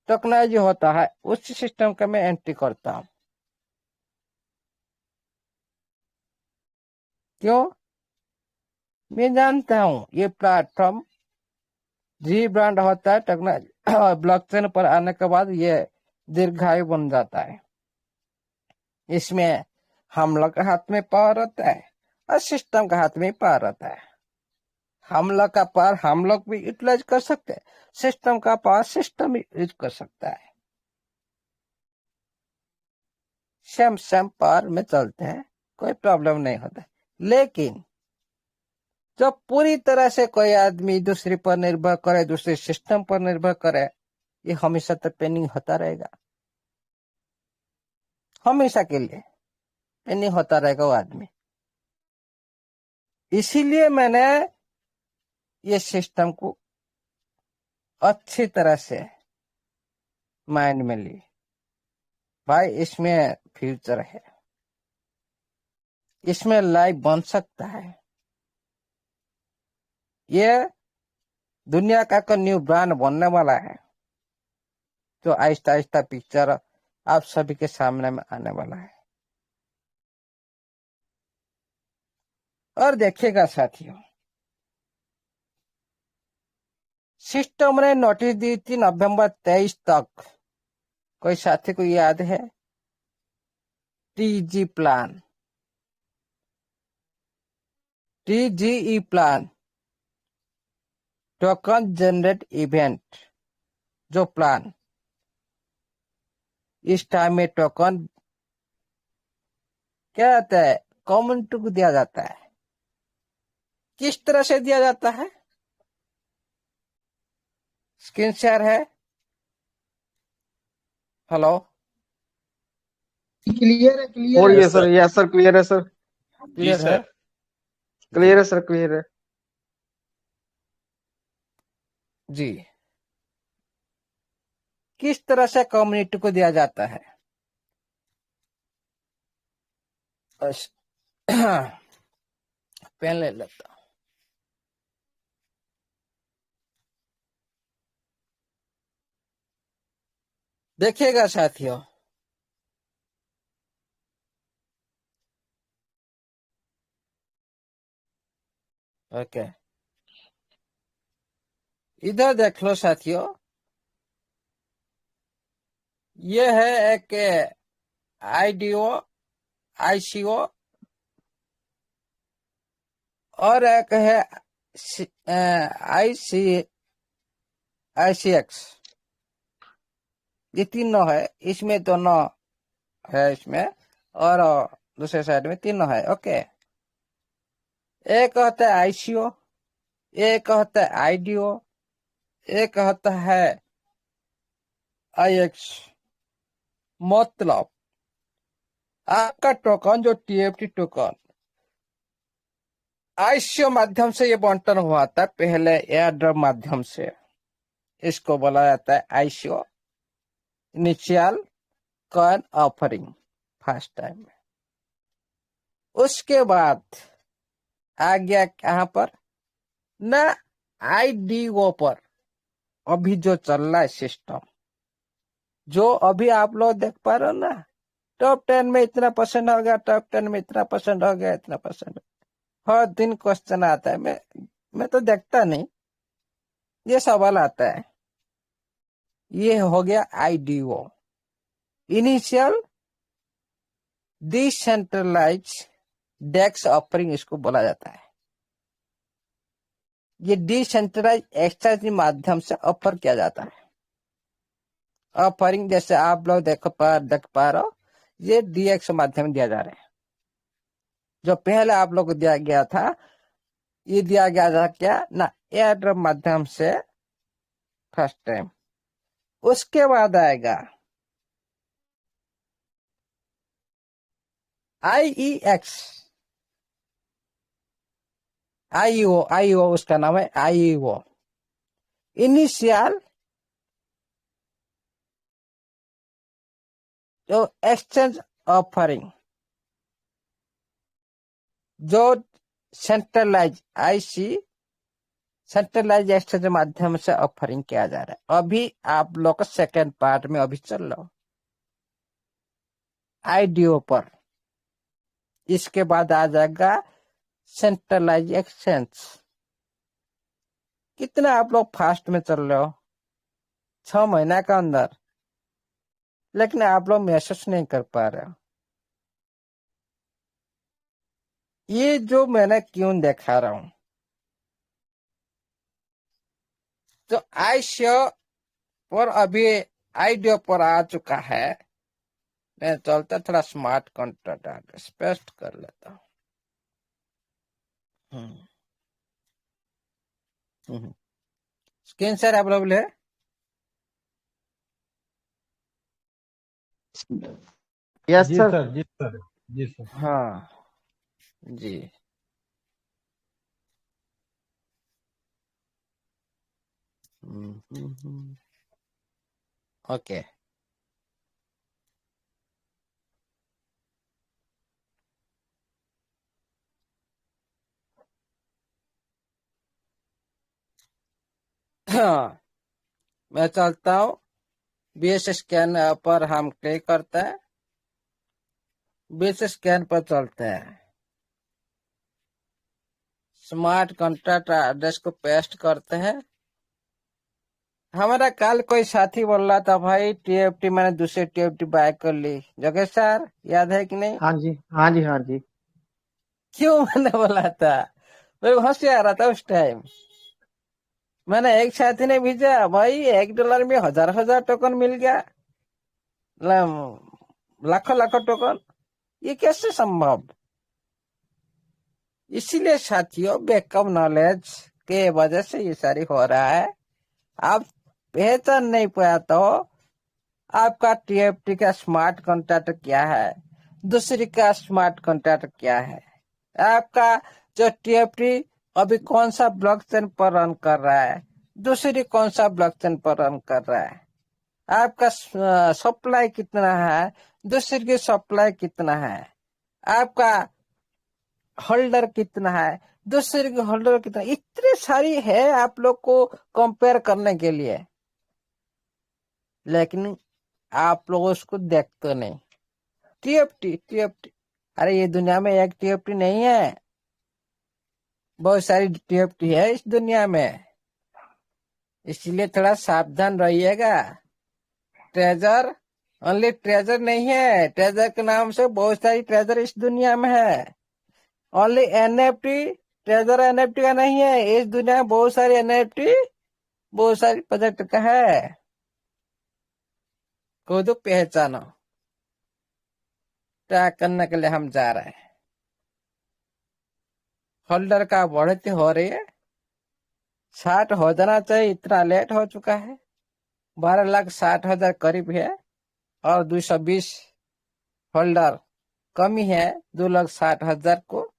टोकनाइज होता है, उस सिस्टम का मैं एंट्री करता हूं। क्यों? मैं जानता हूं ये प्लेटफॉर्म रीब्रांड होता है, टोकनाइज ब्लॉकचेन पर आने के बाद ये दीर्घायु बन जाता है। इसमें हम लोग के हाथ में पावर रहता है और सिस्टम के हाथ में पावर रहता है। हम लोग का पावर हम लोग भी यूटिलाइज कर सकते हैं, सिस्टम का पावर सिस्टम भी यूज कर सकता है। सेम सेम पावर में चलते हैं, कोई प्रॉब्लम नहीं होता। लेकिन जब पूरी तरह से कोई आदमी दूसरे पर निर्भर करे, दूसरे सिस्टम पर निर्भर करे, ये हमेशा तो पेनिंग होता रहेगा, हमेशा के लिए पेनिंग होता रहेगा वो आदमी। इसीलिए मैंने ये सिस्टम को अच्छी तरह से माइंड में ली। भाई इसमें फ्यूचर है, इसमें लाइफ बन सकता है। ये दुनिया का न्यू ब्रांड बनने वाला है, जो आहिस्ता आहिस्ता पिक्चर आप सभी के सामने में आने वाला है। और देखिएगा साथियों, सिस्टम ने नोटिस दी थी नवंबर 23 तक। कोई साथी को याद है? TG plan, TGE plan, token generate event, जो प्लान इस टाइम में टोकन क्या आता है, कम्युनिटी को दिया जाता है। किस तरह से दिया जाता है? स्क्रीन शेयर है। हेलो, क्लियर है, क्लियर और है। ये सर, यस सर, क्लियर है सर, जी क्लियर है? सर। क्लियर है सर, क्लियर है। जी, किस तरह से कम्युनिटी को दिया जाता है? पेन ले लेता हूं। देखिएगा साथियों, ओके, इधर देख लो साथियों, ये है एक आईडीओ, आईसीओ, और एक है ICX, ये तीनों है, इसमें दोनों है इसमें, और दूसरे साइड में तीनों है। ओके, एक होता है ICO, एक होता है IDO, एक होता है IX। मतलब आपका टोकन जो TFT टोकन ICO माध्यम से ये बंटन हुआ था पहले एयर ड्रॉप माध्यम से, इसको बोला जाता है ICO, initial coin offering, first time में। उसके बाद आ गया कहां पर ना, IDO पर। अभी जो चल रहा है सिस्टम, जो अभी आप लोग देख पा रहे हो ना, टॉप 10 में इतना परसेंट हो गया, टॉप 10 में इतना परसेंट हो गया, इतना परसेंट। हर दिन क्वेश्चन आता है, मैं तो देखता नहीं, ये सवाल आता है। ये हो गया IDO, इनिशियल डिसेंट्रलाइज डेक्स ऑफरिंग, इसको बोला जाता है। ये डिसेंट्रलाइज एक्सचेंज के माध्यम से ऑफर किया जाता है। ऑफरिंग जैसे आप लोग देख पा रहे हो, ये DX माध्यम दिया जा रहा है। जो पहले आप लोग को दिया गया था, ये दिया गया था क्या ना, एयर ड्रॉप माध्यम से फर्स्ट टाइम। उसके बाद आएगा IEX, IEO उसका नाम है IEO, इनिशियल जो एक्सचेंज ऑफरिंग, जो सेंट्रलाइज सेंट्रलाइज एक्सचेंज के माध्यम से ऑफरिंग किया जा रहा है। अभी आप लोग का सेकेंड पार्ट में अभी चल रहा हो IDO पर। इसके बाद आ जाएगा सेंट्रलाइज एक्सचेंज। कितना आप लोग फास्ट में चल रहे हो, 6 महीना का अंदर, लेकिन आप लोग महसूस नहीं कर पा रहे हो। ये जो मैंने क्यों दिखा रहा हूं, तो ICO पर अभी IDO पर आ चुका है। मैं चलता थोड़ा स्मार्ट कॉन्ट्रैक्ट आगे स्पष्ट कर लेता हूँ। स्क्रीन शेयर अवेलेबल है? यस जी सर। सर, जी सर, जी सर। हाँ जी। ओके, हाँ मैं चलता हूँ। BS स्कैन पर हम क्लिक करते हैं, BS स्कैन पर चलते हैं, स्मार्ट कॉन्ट्रैक्ट एड्रेस को पेस्ट करते हैं। हमारा कल कोई साथी बोल रहा था, भाई TFT मैंने दूसरे TFT बाय कर ली। जगह सर याद है कि नहीं? हाँ जी, हाँ जी, हाँ जी। क्यों मैंने बोला था, मेरे हंसी आ रहा था उस टाइम। मैंने एक साथी ने भेजा, भाई $1 में हजार हजार टोकन मिल गया, लाखों लाखों टोकन, ये कैसे संभव? इसीलिए साथियों, बैकअप नॉलेज के वजह से ये सारी हो रहा है। आप पहचान नहीं पाया तो आपका TFT का स्मार्ट कॉन्ट्रैक्ट क्या है, दूसरी का स्मार्ट कॉन्ट्रैक्ट क्या है, आपका जो TFT अभी कौन सा ब्लॉकचेन पर रन कर रहा है, दूसरी कौन सा ब्लॉकचेन पर रन कर रहा है, आपका सप्लाई कितना है, दूसरी की सप्लाई कितना है, आपका होल्डर कितना है, दूसरे की होल्डर कितना, इतनी सारी है आप लोग को कंपेयर करने के लिए, लेकिन आप लोग उसको देखते नहीं। TFT, अरे ये दुनिया में एक TFT नहीं है, बहुत सारी TFT है इस दुनिया में, इसलिए थोड़ा सावधान रहिएगा। ट्रेजर ओनली ट्रेजर नहीं है, ट्रेजर के नाम से बहुत सारी ट्रेजर इस दुनिया में है। ओनली NFT ट्रेजर एनएफटी का नहीं है, इस दुनिया में बहुत सारी एनएफटी, बहुत सारी प्रोजेक्ट का है, खुद पहचानो। ट्रैक करने के लिए हम जा रहे हैं। होल्डर का बढ़ती हो रही है, 60 हो जाना चाहिए, इतना लेट हो चुका है। 12,60,000 करीब है और 220 होल्डर कमी है 2,60,000 को,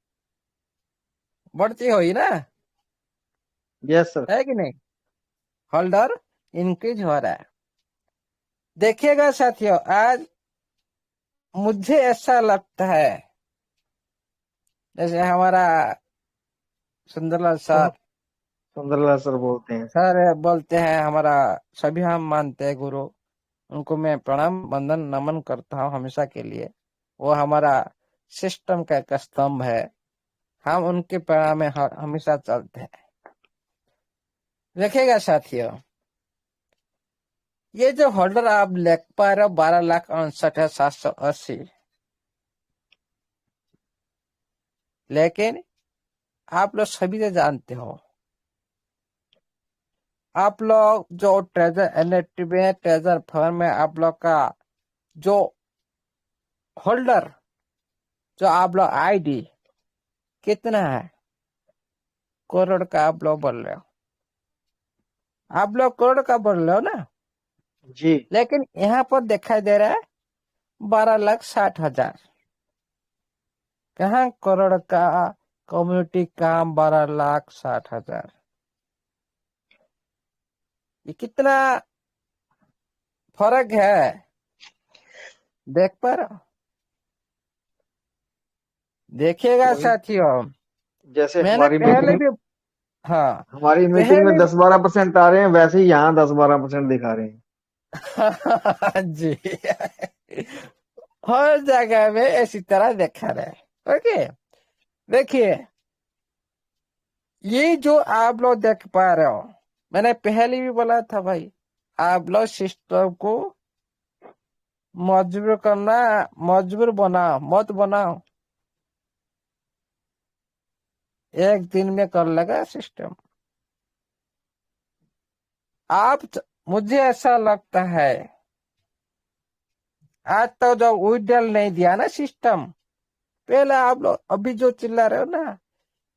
बढ़ती हुई ना, यस सर। है कि नहीं? होल्डर इंक्रीज हो रहा है। देखिएगा साथियों, आज मुझे ऐसा लगता है जैसे हमारा सुंदरलाल सर सुंदरलाल सर बोलते हैं। सर बोलते हैं, हमारा सभी हम मानते हैं गुरु, उनको मैं प्रणाम वंदन नमन करता हूँ हमेशा के लिए। वो हमारा सिस्टम का एक स्तंभ है, हम उनके प्रणाम में हमेशा चलते हैं। देखिएगा साथियों, ये जो होल्डर आप देख पा रहे हो 12,59,780, लेकिन आप लोग सभी तो जानते हो, आप लोग जो ट्रेजर एनएफटी में, ट्रेजर फर्म में आप लोग का जो होल्डर, जो आप लोग आईडी कितना है, करोड़ का आप लोग बोल रहे हो, आप लोग करोड़ का बोल रहे हो ना, जी। लेकिन यहाँ पर दिखाई दे रहा है 12,60,000। कहाँ करोड़ का कम्युनिटी काम 12,60,000, ये कितना फर्क है, देख पा रहे हो? देखिएगा वही, साथियों, जैसे मैंने पहले भी, हाँ हमारी मीटिंग में पहले 10-12% आ रहे हैं, वैसे ही यहाँ 10-12% दिखा रहे हैं। जी, हर जगह में इसी तरह देखा रहे। ओके, देखिए, ये जो आप लोग देख पा रहे हो, मैंने पहले भी बोला था भाई, आप लोग सिस्टम को मजबूर करना, मजबूर बनाओ, मत बनाओ, एक दिन में कर लेगा सिस्टम। मुझे ऐसा लगता है, आज तो जो विड्रॉल नहीं दिया ना सिस्टम, पहले आप लोग अभी जो चिल्ला रहे हो ना,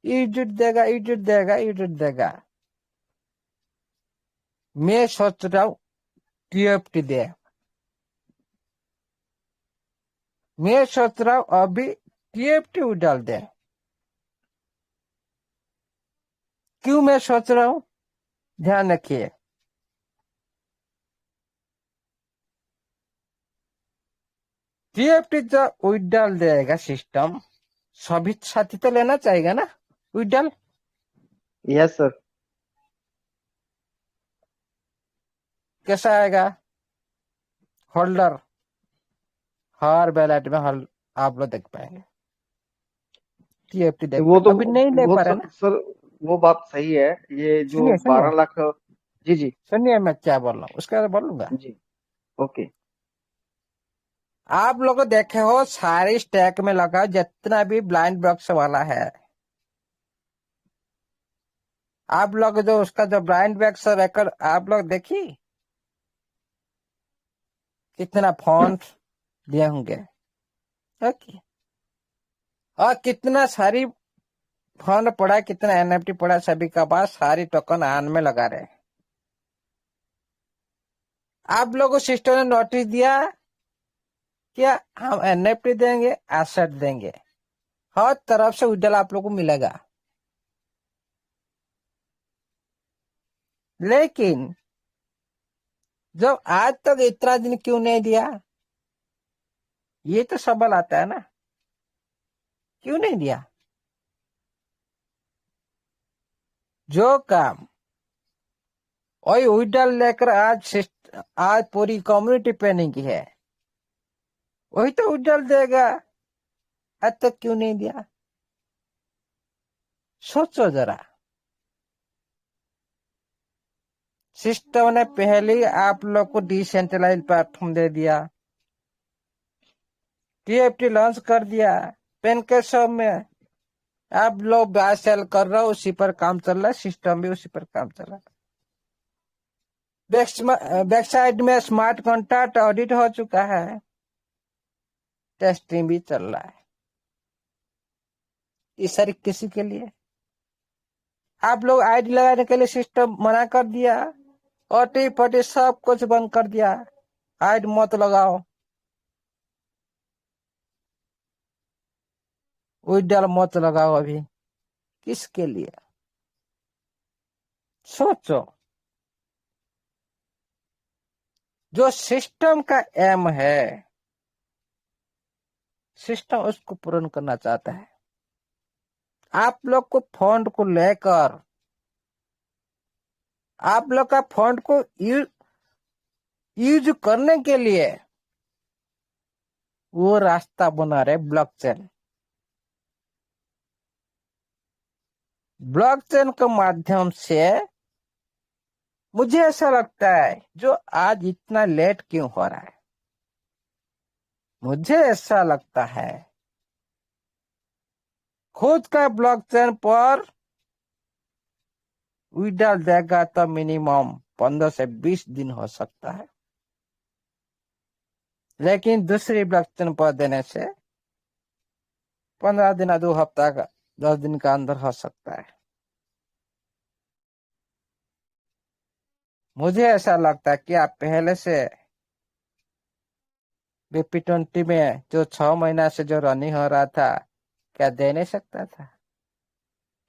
ईडिट देगा, ईडिट देगा, ईडिट देगा, मैं सोच रहा हूँ टीएफटी दे। मैं सोच रहा हूँ अभी टीएफटी विड्रॉल दे। क्यों मैं सोच रहा हूँ, ध्यान रखिए, टीएफटी जो विड्रॉल देगा सिस्टम, सभी साथी तो लेना चाहिए ना विड्रॉल। Yes sir. कैसा आएगा होल्डर, हर बैलेट में हर आप लोग देख पाएंगे, टीएफटी देख वो पाएंगे, तो अभी नहीं ले वो पा रहे ना। सर, वो बात सही है। ये जो सुनिए सुनिए 12 लाख। जी जी। सुनिए, मैं क्या बोल रहा हूँ उसके बाद बोलूंगा। जी। ओके। आप लोग देखे हो सारी स्टैक में लगा जितना भी ब्लाइंड बॉक्स वाला है, आप लोग जो उसका जो ब्लाइंड बॉक्स रेकॉर्ड आप लोग देखी, कितना फॉन्ट दिए होंगे, ओके, और कितना सारी फंड पड़ा, कितना एनएफटी पड़ा, सभी का पास सारी टोकन आन में लगा रहे। आप लोगों को सिस्टम ने नोटिस दिया क्या, हम एनएफटी देंगे, एसेट देंगे, हर तरफ से विड्रॉल आप लोगों को मिलेगा, लेकिन जब आज तक इतना दिन क्यों नहीं दिया, ये तो सवाल आता है ना, क्यों नहीं दिया? जो काम वही विड्रॉल लेकर आज पूरी कम्युनिटी पेनिंग की है, वही तो विड्रॉल देगा, आज तक क्यों नहीं दिया? सोचो जरा, सिस्टम ने पहले ही आप लोग को डिसेंट्रलाइज प्लेटफॉर्म दे दिया, टीएफटी लॉन्च कर दिया पेन के शॉप में, आप लोग बाय सेल कर रहे हो, उसी पर काम चल रहा है, सिस्टम भी उसी पर काम चल रहा है। बैक साइड में स्मार्ट कॉन्ट्रैक्ट ऑडिट हो चुका है, टेस्टिंग भी चल रहा है। ये सारी किसी के लिए, आप लोग आईडी लगाने के लिए सिस्टम मना कर दिया, ओटी फोटी सब कुछ बंद कर दिया, आईडी मत लगाओ, विड्रॉल मत लगाओ। अभी किसके लिए? सोचो। जो सिस्टम का एम है, सिस्टम उसको पूर्ण करना चाहता है। आप लोग को फंड को लेकर, आप लोग का फंड को यूज करने के लिए वो रास्ता बना रहे ब्लॉकचेन। ब्लॉकचेन के माध्यम से मुझे ऐसा लगता है जो आज इतना लेट क्यों हो रहा है, मुझे ऐसा लगता है खुद का ब्लॉकचेन पर विड्रॉल देगा तो मिनिमम 15 से 20 दिन हो सकता है, लेकिन दूसरी ब्लॉकचेन पर देने से 15 दिन, 2 हफ्ता का, 10 दिन का अंदर हो सकता है। मुझे ऐसा लगता है कि आप पहले से BP20 में जो 6 महीना से जो रनिंग हो रहा था, क्या दे नहीं सकता था?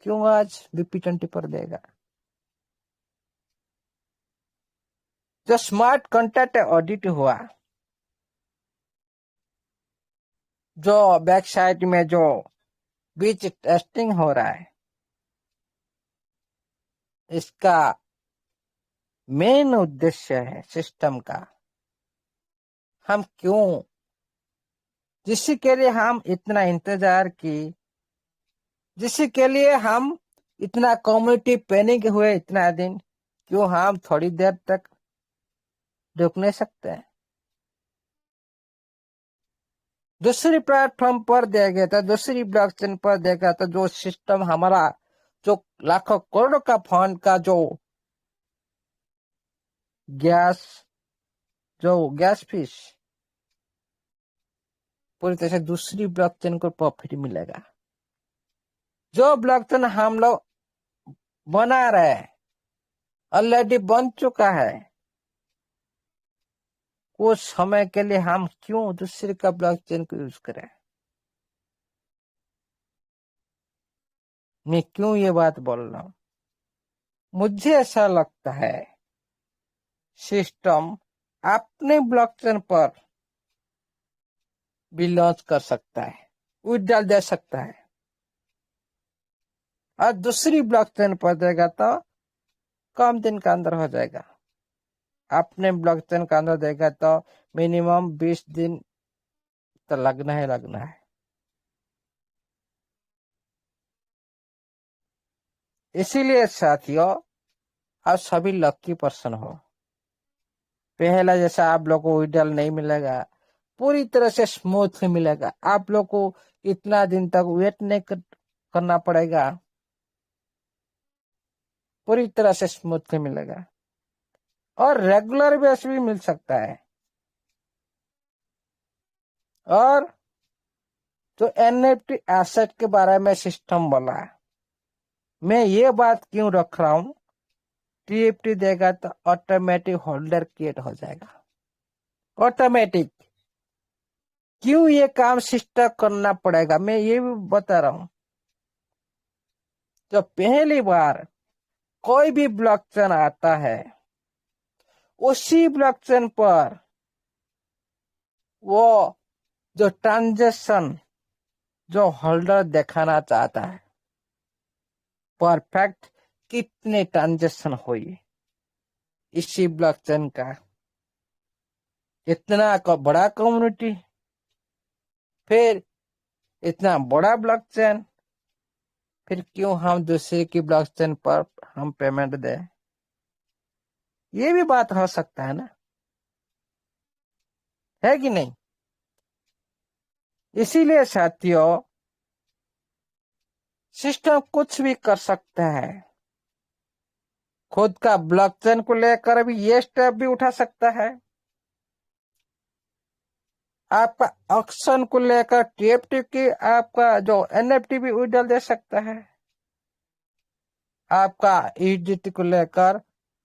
क्यों आज BP20 पर देगा? जो स्मार्ट कॉन्ट्रैक्ट ऑडिट हुआ, जो बैक साइड में जो बीच टेस्टिंग हो रहा है, इसका मेन उद्देश्य है सिस्टम का। हम क्यों, जिसके लिए हम इतना इंतजार की, जिसके लिए हम इतना कम्युनिटी पैनिक हुए इतना दिन, क्यों हम थोड़ी देर तक रुक नहीं सकते हैं? दूसरी प्लेटफॉर्म पर देगा तो, दूसरी ब्लॉकचेन पर देगा तो जो सिस्टम हमारा, जो लाखों करोड़ों का फंड का जो गैस फीस पूरी तरह से दूसरी ब्लॉकचेन को प्रॉफिट मिलेगा। जो ब्लॉकचेन हम लोग बना रहे हैं, ऑलरेडी बन चुका है, कुछ समय के लिए हम क्यों दूसरे का ब्लॉकचेन को यूज करें? मैं क्यों ये बात बोल रहा हूं? मुझे ऐसा लगता है सिस्टम अपने ब्लॉकचेन पर भी लॉन्च कर सकता है, विड्रॉल दे सकता है, और दूसरी ब्लॉकचेन पर देगा तो कम दिन का अंदर हो जाएगा। अपने ब्लॉकचेन का अंदर देगा तो मिनिमम 20 दिन तो लगना है, लगना है। इसीलिए साथियों, आप सभी लकी पर्सन हो। पहला जैसा आप लोग को विड्रॉल नहीं मिलेगा, पूरी तरह से स्मूथ मिलेगा। आप लोग को इतना दिन तक वेट नहीं करना पड़ेगा, पूरी तरह से स्मूथ मिलेगा, और रेगुलर बेस भी मिल सकता है। और जो NFT एसेट के बारे में सिस्टम बोला, मैं ये बात क्यों रख रहा हूं, TFT देगा तो ऑटोमेटिक होल्डर क्रिएट हो जाएगा, ऑटोमेटिक। क्यों ये काम सिस्टम करना पड़ेगा, मैं ये भी बता रहा हूं। जब पहली बार कोई भी ब्लॉकचेन आता है, उसी ब्लॉकचेन पर वो जो ट्रांजेक्शन जो होल्डर दिखाना चाहता है, परफेक्ट कितने ट्रांजेक्शन हुई इसी ब्लॉकचेन का, इतना बड़ा कम्युनिटी, फिर इतना बड़ा ब्लॉकचेन, फिर क्यों हम दूसरे की ब्लॉकचेन पर हम पेमेंट दें? ये भी बात हो सकता है ना, है कि नहीं? इसीलिए साथियों, सिस्टम कुछ भी कर सकता है। खुद का ब्लॉकचेन को लेकर भी ये स्टेप भी उठा सकता है। आपका ऑक्शन को लेकर टीएफटी की आपका जो एनएफटी भी विड्रॉल दे सकता है। आपका ईडीटी को लेकर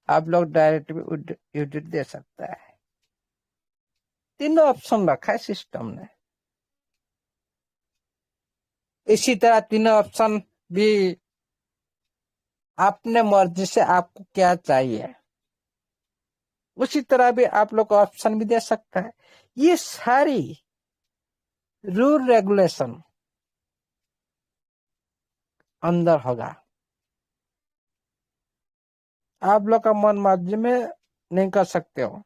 आप लोग डायरेक्ट भी यूडिट दे सकता है। तीनों ऑप्शन रखा है सिस्टम ने। इसी तरह तीनों ऑप्शन भी अपने मर्जी से आपको क्या चाहिए उसी तरह भी आप लोग को ऑप्शन भी दे सकता है। ये सारी रूल रेगुलेशन अंदर होगा। आप लोग का मन मर्जी में नहीं कर सकते हो,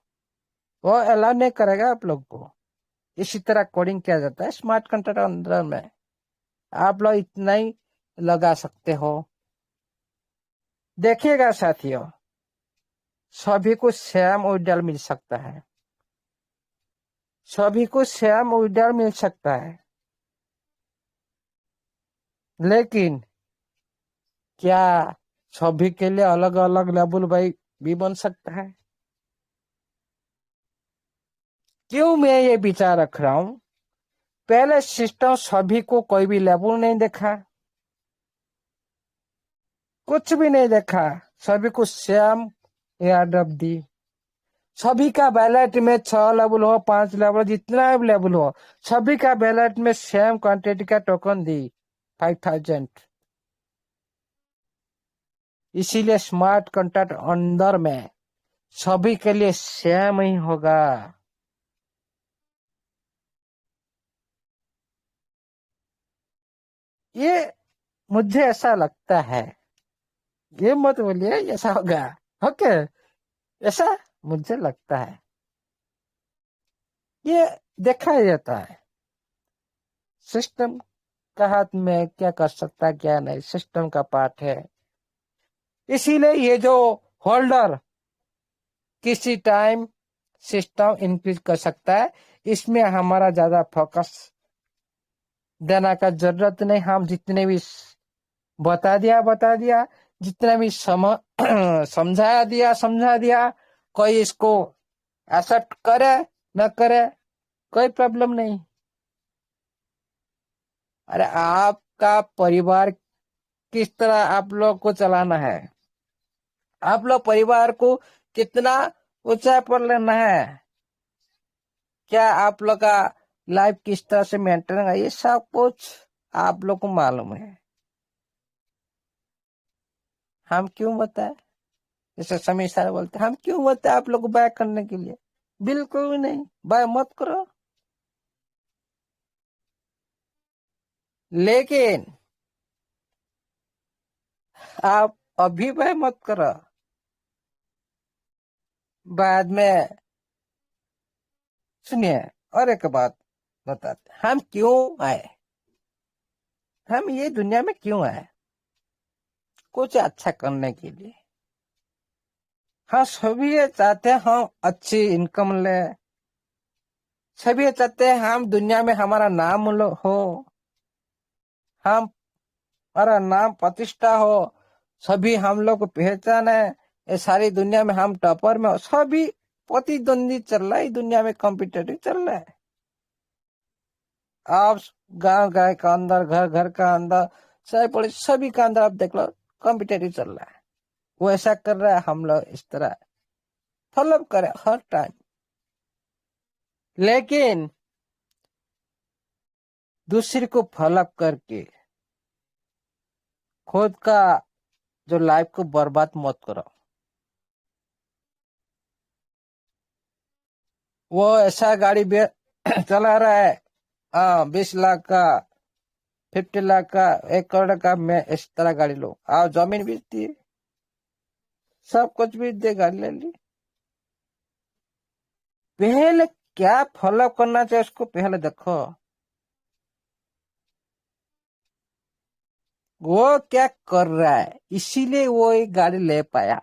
वो अलाउ नहीं करेगा आप लोग को। इसी तरह कोडिंग किया जाता है स्मार्ट कॉन्ट्रैक्ट अंदर में। आप लोग इतना ही लगा सकते हो। देखिएगा साथियों, सभी को सेम विड्रॉल मिल सकता है। सभी को सेम विड्रॉल मिल सकता है, लेकिन क्या सभी के लिए अलग अलग लेवल भाई भी बन सकता है? क्यों मैं ये विचार रख रहा हूं? पहले सिस्टम सभी को कोई भी लेवल नहीं देखा, कुछ भी नहीं देखा, सभी को सेम एयरड्रॉप दी। सभी का बैलेट में 6 लेवल हो, 5 लेवल, जितना भी लेवल हो, सभी का बैलेट में सेम क्वांटिटी का टोकन दी 5000। इसीलिए स्मार्ट कॉन्ट्रैक्ट अंदर में सभी के लिए सेम ही होगा। ये मुझे ऐसा लगता है, ये मत बोलिए ऐसा होगा। ओके, ऐसा मुझे लगता है। ये देखा जाता है सिस्टम का हाथ में क्या कर सकता है क्या नहीं, सिस्टम का पार्ट है। इसीलिए ये जो होल्डर किसी टाइम सिस्टम इंक्रीज कर सकता है, इसमें हमारा ज्यादा फोकस देने का जरूरत नहीं। हम जितने भी बता दिया, जितना भी समझा दिया। कोई इसको एक्सेप्ट करे न करे कोई प्रॉब्लम नहीं। अरे आपका परिवार किस तरह आप लोग को चलाना है, आप लोग परिवार को कितना ऊंचाई पर लेना है, क्या आप लोग का लाइफ किस तरह से मेंटेन है, ये सब कुछ आप लोग को मालूम है। हम क्यों बताए? जैसे समीर सर बोलते हम क्यों बताए आप लोग को बाय करने के लिए? बिल्कुल भी नहीं, बाय मत करो। लेकिन आप अभी बाय मत करो, बाद में सुनिए। और एक बात बताते, हम क्यों आए, हम ये दुनिया में क्यों आए? कुछ अच्छा करने के लिए। हाँ, सभी ये चाहते हैं हम अच्छी इनकम ले, सभी ये चाहते हैं हम दुनिया में हमारा नाम हो, हम हमारा नाम प्रतिष्ठा हो, सभी हम लोग को पहचान है, ये सारी दुनिया में हम टॉपर में हो। सभी प्रतिद्वंदी चल रहा है दुनिया में, कॉम्पिटेटिव चल रहा है। आप गांव गांव का अंदर, घर घर का अंदर, सभी का अंदर आप देख लो कॉम्पिटेटिव चल रहा है। वो ऐसा कर रहा है, हम लोग इस तरह फॉलो करें हर टाइम। लेकिन दूसरे को फॉलो करके खुद का जो लाइफ को बर्बाद मत करो। वो ऐसा गाड़ी चला रहा है, 20 लाख का, 50 लाख का, 1 करोड़ का, मैं इस तरह गाड़ी लो, आओ जमीन बेचती है, सब कुछ बेच दे, गाड़ी ले ली। पहले क्या फॉलो करना चाहिए उसको पहले देखो, वो क्या कर रहा है, इसीलिए वो एक गाड़ी ले पाया।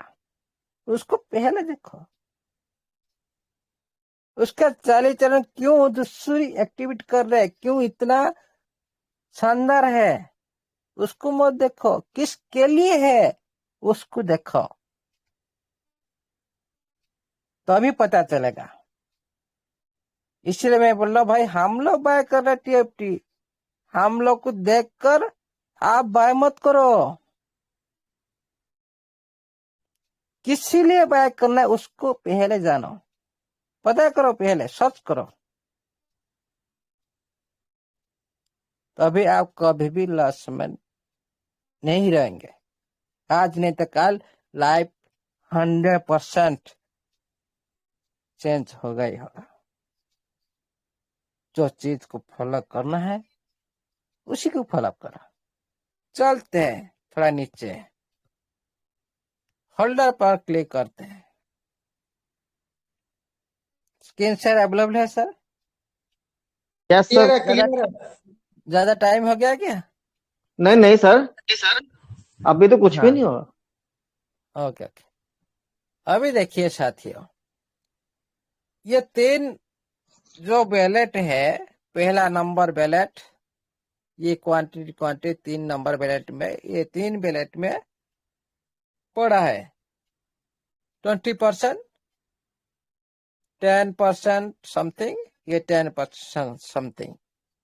उसको पहले देखो, उसका चाल चलन क्यों दूसरी एक्टिविटी कर रहा है, क्यों इतना शानदार है, उसको मत देखो, किसके लिए है उसको देखो, तो अभी पता चलेगा। इसलिए मैं बोल रहा हूं भाई, हम लोग बाय कर रहे टीएफटी, हम लोग को देखकर आप बाय मत करो। किसी लिए बाय करना है उसको पहले जानो, पता करो, पहले सर्च करो, तभी आप कभी भी लॉस में नहीं रहेंगे। आज नहीं तो कल लाइफ 100% चेंज होगा ही होगा। जो चीज को फॉलो करना है उसी को फॉलो करो। चलते हैं थोड़ा नीचे, होल्डर पर क्लिक करते हैं। स्क्रीन शेयर अवेलेबल है सर? Yes clear sir. है, ज्यादा क्लियर है। ज्यादा टाइम हो गया क्या? नहीं नहीं सर, सर अभी तो कुछ भी हाँ, नहीं हुआ। Okay okay. अभी देखिए साथियों, ये 3 जो बैलेट है, पहला नंबर बैलेट, ये क्वांटिटी 3 नंबर बैलेट में, ये 3 बैलेट में पड़ा है 20%, 10% समथिंग, ये 10% समथिंग।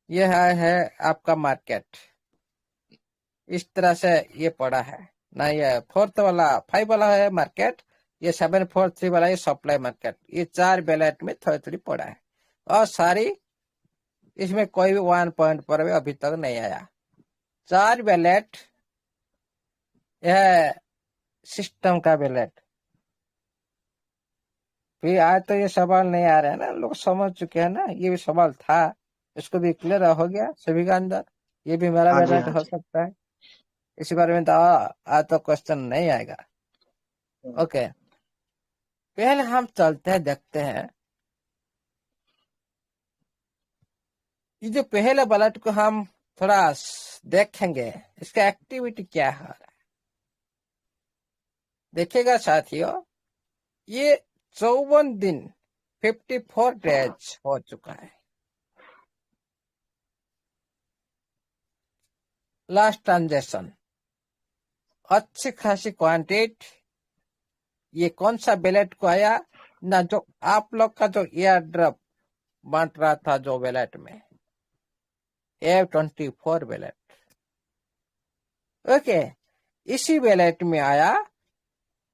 ये है आपका मार्केट। इस तरह से ये पड़ा है ना। ये 4th वाला 5 वाला है मार्केट, ये 743 वाला ये सप्लाई मार्केट। ये 4 बैलेट में थोड़ी थोड़ी पड़ा है, और सारी इसमें कोई भी 1 पॉइंट पर भी अभी तक नहीं आया। 4 बैलेट, यह सिस्टम का बैलेट। फिर आज तो ये सवाल नहीं आ रहे हैं ना, लोग समझ चुके हैं ना, ये भी सवाल था, इसको भी क्लियर हो गया सभी का अंदर। ये भी मेरा हाँ जी बैलेट हाँ हो जी। सकता है, इसी बारे में तो आज तो क्वेश्चन नहीं आएगा। ओके, पहले हम चलते हैं, देखते हैं ये जो पहले बैलेट को हम थोड़ा देखेंगे, इसका एक्टिविटी क्या है। देखिएगा साथियों, ये 54 दिन 54 डेज हो चुका है लास्ट ट्रांजेक्शन, अच्छी खासी क्वांटिटी। ये कौन सा बैलेट को आया ना, जो आप लोग का जो एयर ड्रॉप बांट रहा था जो बैलेट में, F24 बैलेट। ओके, इसी बैलेट में आया,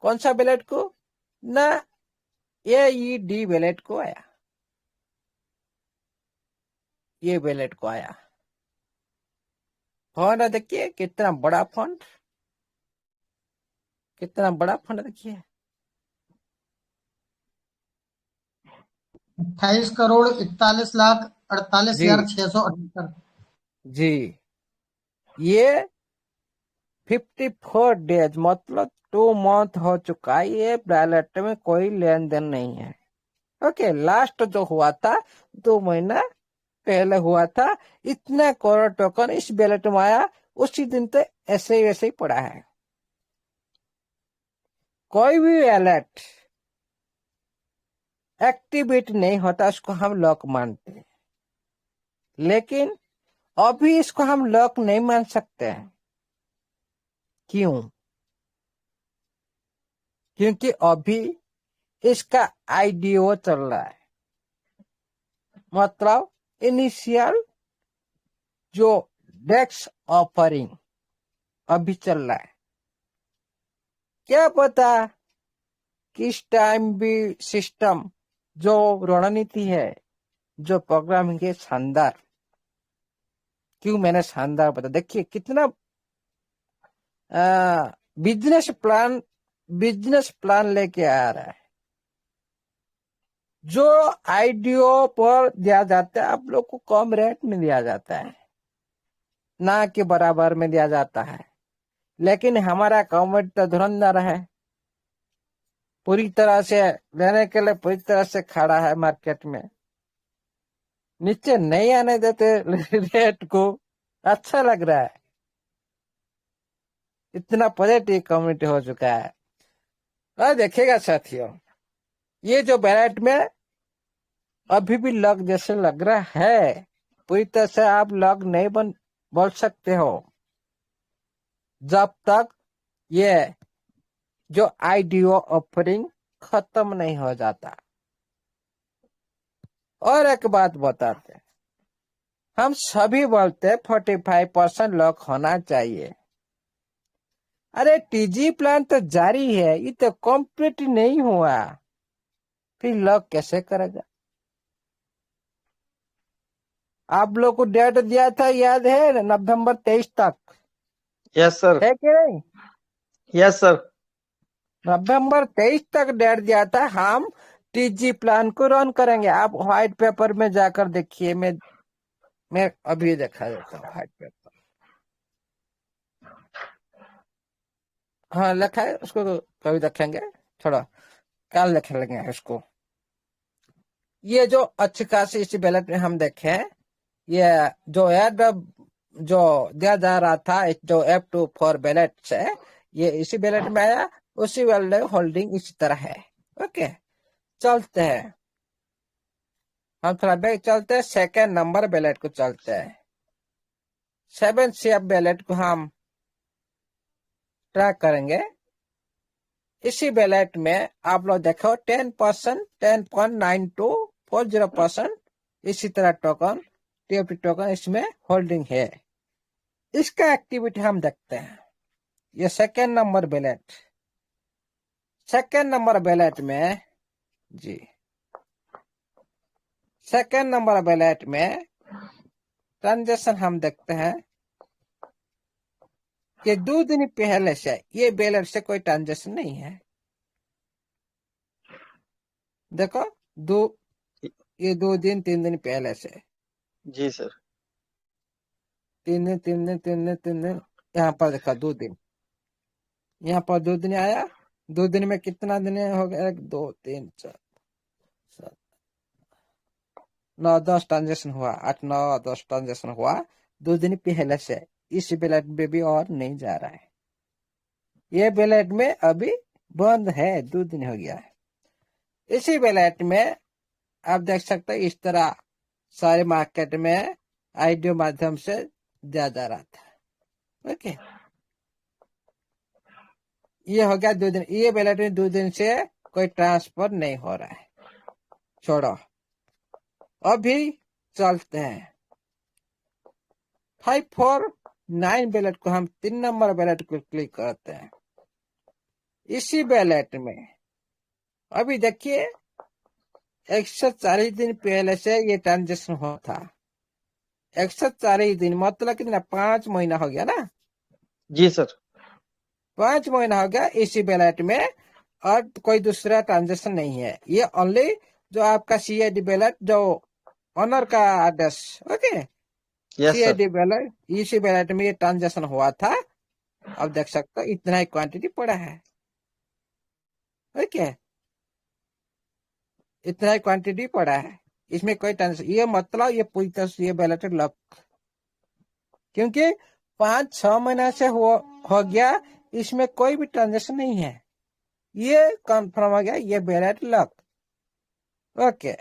कौन सा बैलेट को ना, AED बैलेट को आया, ये बैलेट को आया। फंड देखिए कितना बड़ा फंड, कितना बड़ा फंड देखिए। 28,41,48,678। जी जी, ये 54 डेज मतलब 2 मंथ हो चुका है, ये बैलेट में कोई लेन देन नहीं है। ओके, लास्ट जो हुआ था 2 महीना पहले हुआ था, इतना करोड़ टोकन इस बैलेट में आया, उसी दिन तो ऐसे ही वैसे ही पड़ा है। कोई भी बैलेट एक्टिवेट नहीं होता उसको हम लॉक मानते हैं, लेकिन अभी इसको हम लॉक नहीं मान सकते हैं। क्यों? क्योंकि अभी इसका आईडीओ चल रहा है, मतलब इनिशियल जो डेस्क ऑफरिंग अभी चल रहा है। क्या पता किस टाइम भी सिस्टम जो रणनीति है, जो प्रोग्रामिंग है शानदार। क्यों मैंने शानदार बता, देखिए कितना बिजनेस प्लान लेके आ रहा है। जो आईडीओ पर दिया जाता है आप लोग को कम रेट में दिया जाता है, ना कि बराबर में दिया जाता है। लेकिन हमारा गवर्नमेंट तो धुरंधर है, पूरी तरह से लेने के लिए पूरी तरह से खड़ा है मार्केट में, नीचे नहीं आने देते रेट को। अच्छा लग रहा है, इतना पॉजिटिव कम्युनिटी हो चुका है। और देखिएगा साथियों, ये जो बैलेट में अभी भी लॉक जैसे लग रहा है, पूरी तरह से आप लॉक नहीं बोल सकते हो। जब तक ये जो आईडीओ ऑफरिंग खत्म नहीं हो जाता। और एक बात बताते हैं, हम सभी बोलते 45% लॉक होना चाहिए। अरे टीजी प्लान तो जारी है, ये तो कंप्लीट नहीं हुआ, फिर लॉक कैसे करेगा? आप लोग को डेट दिया था, याद है, नवंबर 23 तक, यस सर। है कि नहीं? Yes sir. नवंबर 23 तक डेट दिया था, हम टीजी प्लान को रन करेंगे। आप व्हाइट पेपर में जाकर देखिए, मैं अभी दिखा देता हूँ व्हाइट पेपर। हाँ लिखा है, उसको तो कभी देखेंगे, थोड़ा कल देख लेंगे उसको। ये जो अच्छी खासी इसी बैलेट में हम देखे, ये जो है जो दिया जा रहा था, जो F24 बैलेट से, ये इसी बैलेट में आया, उसी वाले होल्डिंग इसी तरह है। ओके, चलते हैं हम थोड़ा बैग, चलते हैं सेकेंड नंबर बैलेट को, चलते हैं 7CF बैलेट को हम ट्रैक करेंगे। इसी बैलेट में आप लोग देखो 10%, 10.9240%, इसी तरह टोकन, TFT टोकन इसमें होल्डिंग है। इसका एक्टिविटी हम देखते हैं। ये सेकेंड नंबर बैलेट में जी, सेकेंड नंबर बैलेट में ट्रांजेक्शन हम देखते हैं कि 2 दिन पहले से ये बैलेट से कोई ट्रांजेक्शन नहीं है। देखो, ये 2 दिन 3 दिन पहले से, जी सर। 3 दिन, यहाँ पर देखा 2 दिन, यहाँ पर 2 दिन आया। 2 दिन में कितना दिन हो गया? 1 2 3 4 7 9 10 ट्रांजेक्शन हुआ, 8 9 10 ट्रांजेक्शन हुआ 2 दिन पहले से। इस बैलेट में भी और नहीं जा रहा है, ये बैलेट में अभी बंद है, 2 दिन हो गया है। इसी बैलेट में आप देख सकते हैं, इस तरह सारे मार्केट में आईडीओ माध्यम से दिया जा रहा था। ओके, ये हो गया 2 दिन। ये बैलेट में 2 दिन से कोई ट्रांसफर नहीं हो रहा है, छोड़ो। अभी चलते हैं 549 बैलेट को, हम 3 नंबर बैलेट को क्लिक करते हैं। इसी बैलेट में अभी देखिए 140 दिन पहले से ये ट्रांजेक्शन हुआ था। 140 दिन मतलब कितना? 5 महीना हो गया ना? जी सर। 5 महीना हो गया इसी बैलेट में, और कोई दूसरा ट्रांजेक्शन नहीं है। ये ओनली जो आपका CAD बैलेट, जो ऑनर का address, okay, yes sir. CAD ballot, इसी बैलेट में ये ट्रांजेक्शन हुआ था। अब देख सकते हो इतना ही क्वांटिटी पड़ा है। ओके, इतना ही क्वांटिटी पड़ा है, इसमें कोई ट्रांजेक्शन, ये मतलब ये पूरी तरह से ये बैलेट लॉक, क्योंकि 5-6 महीना से हो गया, इसमें कोई भी ट्रांजेक्शन नहीं है, ये कंफर्म हो गया, ये बैलेट लॉक। ओके,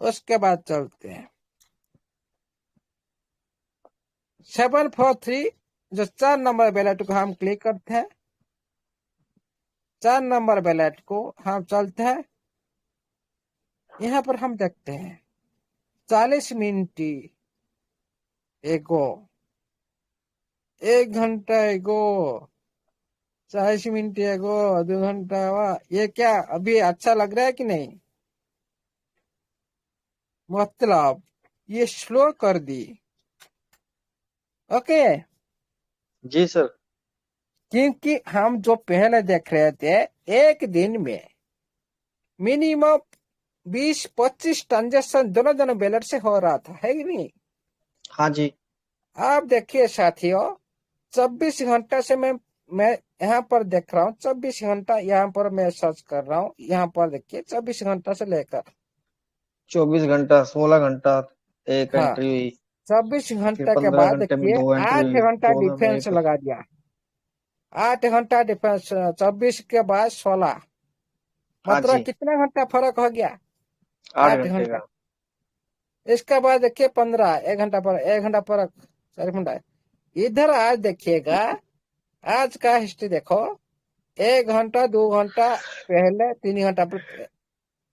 उसके बाद चलते हैं 743, जो 4 नंबर बैलेट को हम क्लिक करते हैं। 4 नंबर बैलेट को हम चलते हैं, यहाँ पर हम देखते हैं 40 मिनट एगो, 1 घंटा एगो, 40 मिनट एगो, 2 घंटा हुआ। ये क्या अभी अच्छा लग रहा है कि नहीं? मतलब ये स्लो कर दी। ओके, जी सर। क्योंकि हम जो पहले देख रहे थे, एक दिन में मिनिमम 20-25 ट्रांजेक्शन दोनों बैलेट से हो रहा था, है कि नहीं? हाँ जी। आप देखिए साथियों, 24 घंटा से मैं यहाँ पर देख रहा हूँ, 24 घंटा यहाँ पर मैं सर्च कर रहा हूँ। यहाँ पर देखिए 24 घंटा से लेकर 24 घंटा, 16 घंटा एक हाँ, एंट्री हुई, 24 फिर घंटा के 15 बाद घंटे में देखिए 2 एंट्री 8 हुई, घंटा 14 में डिफेंस एक। लगा दिया। 8 घंटा डिफेंस, 24 के बाद 16, हाँ मतलब जी। कितना घंटा फर्क हो गया? 8 8 घंटे घंटा। का। इसके बाद देखिए 15, 1 घंटा फर्क, 1 घंटा फर्क, 4 घंटा। इधर आज देखिएगा आज का हिस्ट्री देखो, 1 घंटा 2 घंटा पहले, 3 घंटा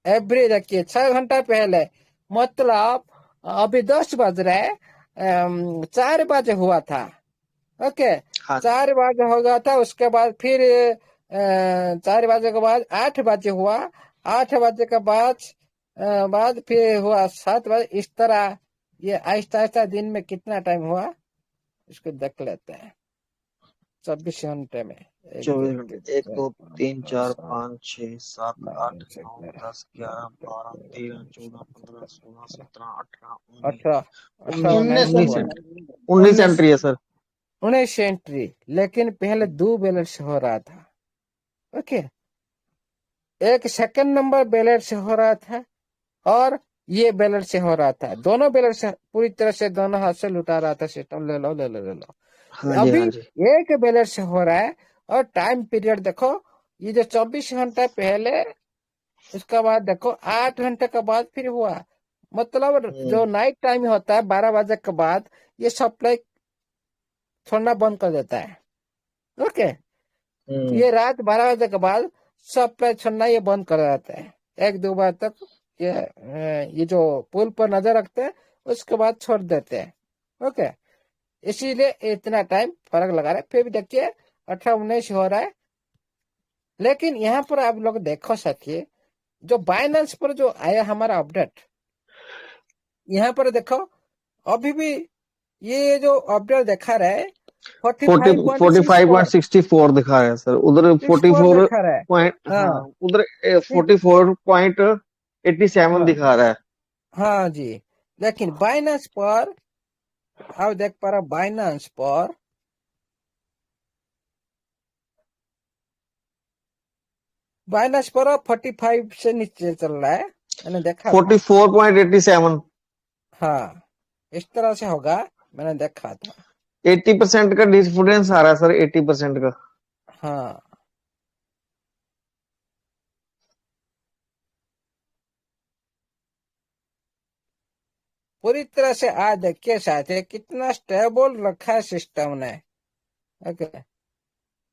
एवरी देखिए, 6 घंटा पहले, मतलब अभी 10 बज रहे, 4 बजे हुआ था। ओके, हाँ 4 बजे हो गया था, उसके बाद फिर 4 बजे के बाद 8 बजे हुआ, 8 बजे के बाद फिर हुआ 7 बजे, इस तरह ये आहिस्ता आहिस्ता दिन में कितना टाइम हुआ इसको देख लेते हैं। 24 घंटे में 24 घंटे, 1 2 3 4 5 6 7 8 9 10 11 12 13 14 15 16 17 18 18 18 19 19 19 हुआ, एंट्री 19 एंट्री है सर। 19 एंट्री, लेकिन पहले 2 बैलेट से हो रहा था। ओके, एक सेकंड नंबर बैलेट से हो रहा था और ये बैलेट से हो रहा था, दोनों बैलेट से पूरी तरह से दोनों हाथ से लुटा रहा था सिस्टम। ले लो ले लो ले लो। हाँ जी अभी हाँ जी। एक बैलेट से हो रहा है, और टाइम पीरियड देखो, ये जो 24 घंटा पहले, उसके बाद देखो 8 घंटे के बाद फिर हुआ, मतलब जो नाइट टाइम होता है 12 बजे के बाद, ये सप्लाई छोड़ना बंद कर देता है। ओके, ये रात 12 बजे के बाद सप्लाई छोड़ना ये बंद कर देता है, 1-2 बार तक ये जो पुल पर नजर रखते हैं, उसके बाद छोड़ देते हैं। ओके, इसीलिए इतना टाइम फर्क लगा रहा है। फिर भी देखिए 18-19 हो रहा है, लेकिन यहाँ पर आप लोग देखो सकिए, जो बाइनेंस पर जो आया हमारा अपडेट, यहाँ पर देखो अभी भी ये जो अपडेट दिखा रहा है 45.64 45.64 दिखा रहा है सर, उधर 44 दिखा रहा है। पॉइंट, हाँ हाँ उधर 44.87 हाँ दिखा रहा है। हाँ जी, लेकिन बाइनेंस पर आप देख पा रहे, बाइनेंस पर 45 से नीचे चल रहा है, मैंने देखा था। 44.87, हाँ, इस तरह से होगा, मैंने देखा था। 80% का डिफरेंस आ रहा है सर, 80% का। हाँ, पूरी तरह से आज देखिए साथ कितना स्टेबल रखा है सिस्टम ने। ओके,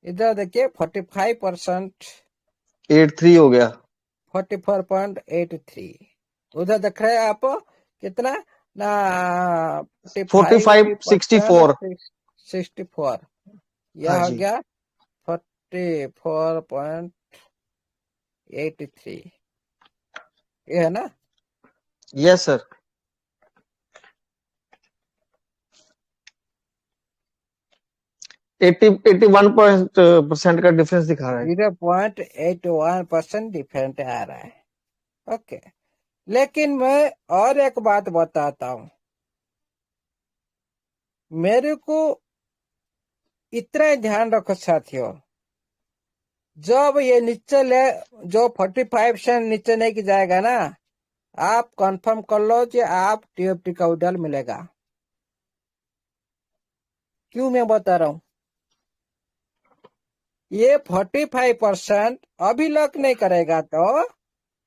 इधर देखिए 45%, 83 हो गया। 44.83, उधर देख रहे हैं आप कितना ना, 45.64। 64, यह हाँ हो जी। गया 44.83, ये है ना। Yes sir. 81% का डिफरेंस दिखा रहा है। 0.81% डिफरेंट आ रहा है। ओके, लेकिन मैं और एक बात बताता हूँ, मेरे को इतना ध्यान रखो साथियों, जब ये नीचे ले, जो 45 से नीचे नहीं की जाएगा ना, आप कंफर्म कर लो कि आप टीएफटी का उड़ाल मिलेगा। क्यों मैं बता रहा हूँ, ये 45% अभी लॉक नहीं करेगा तो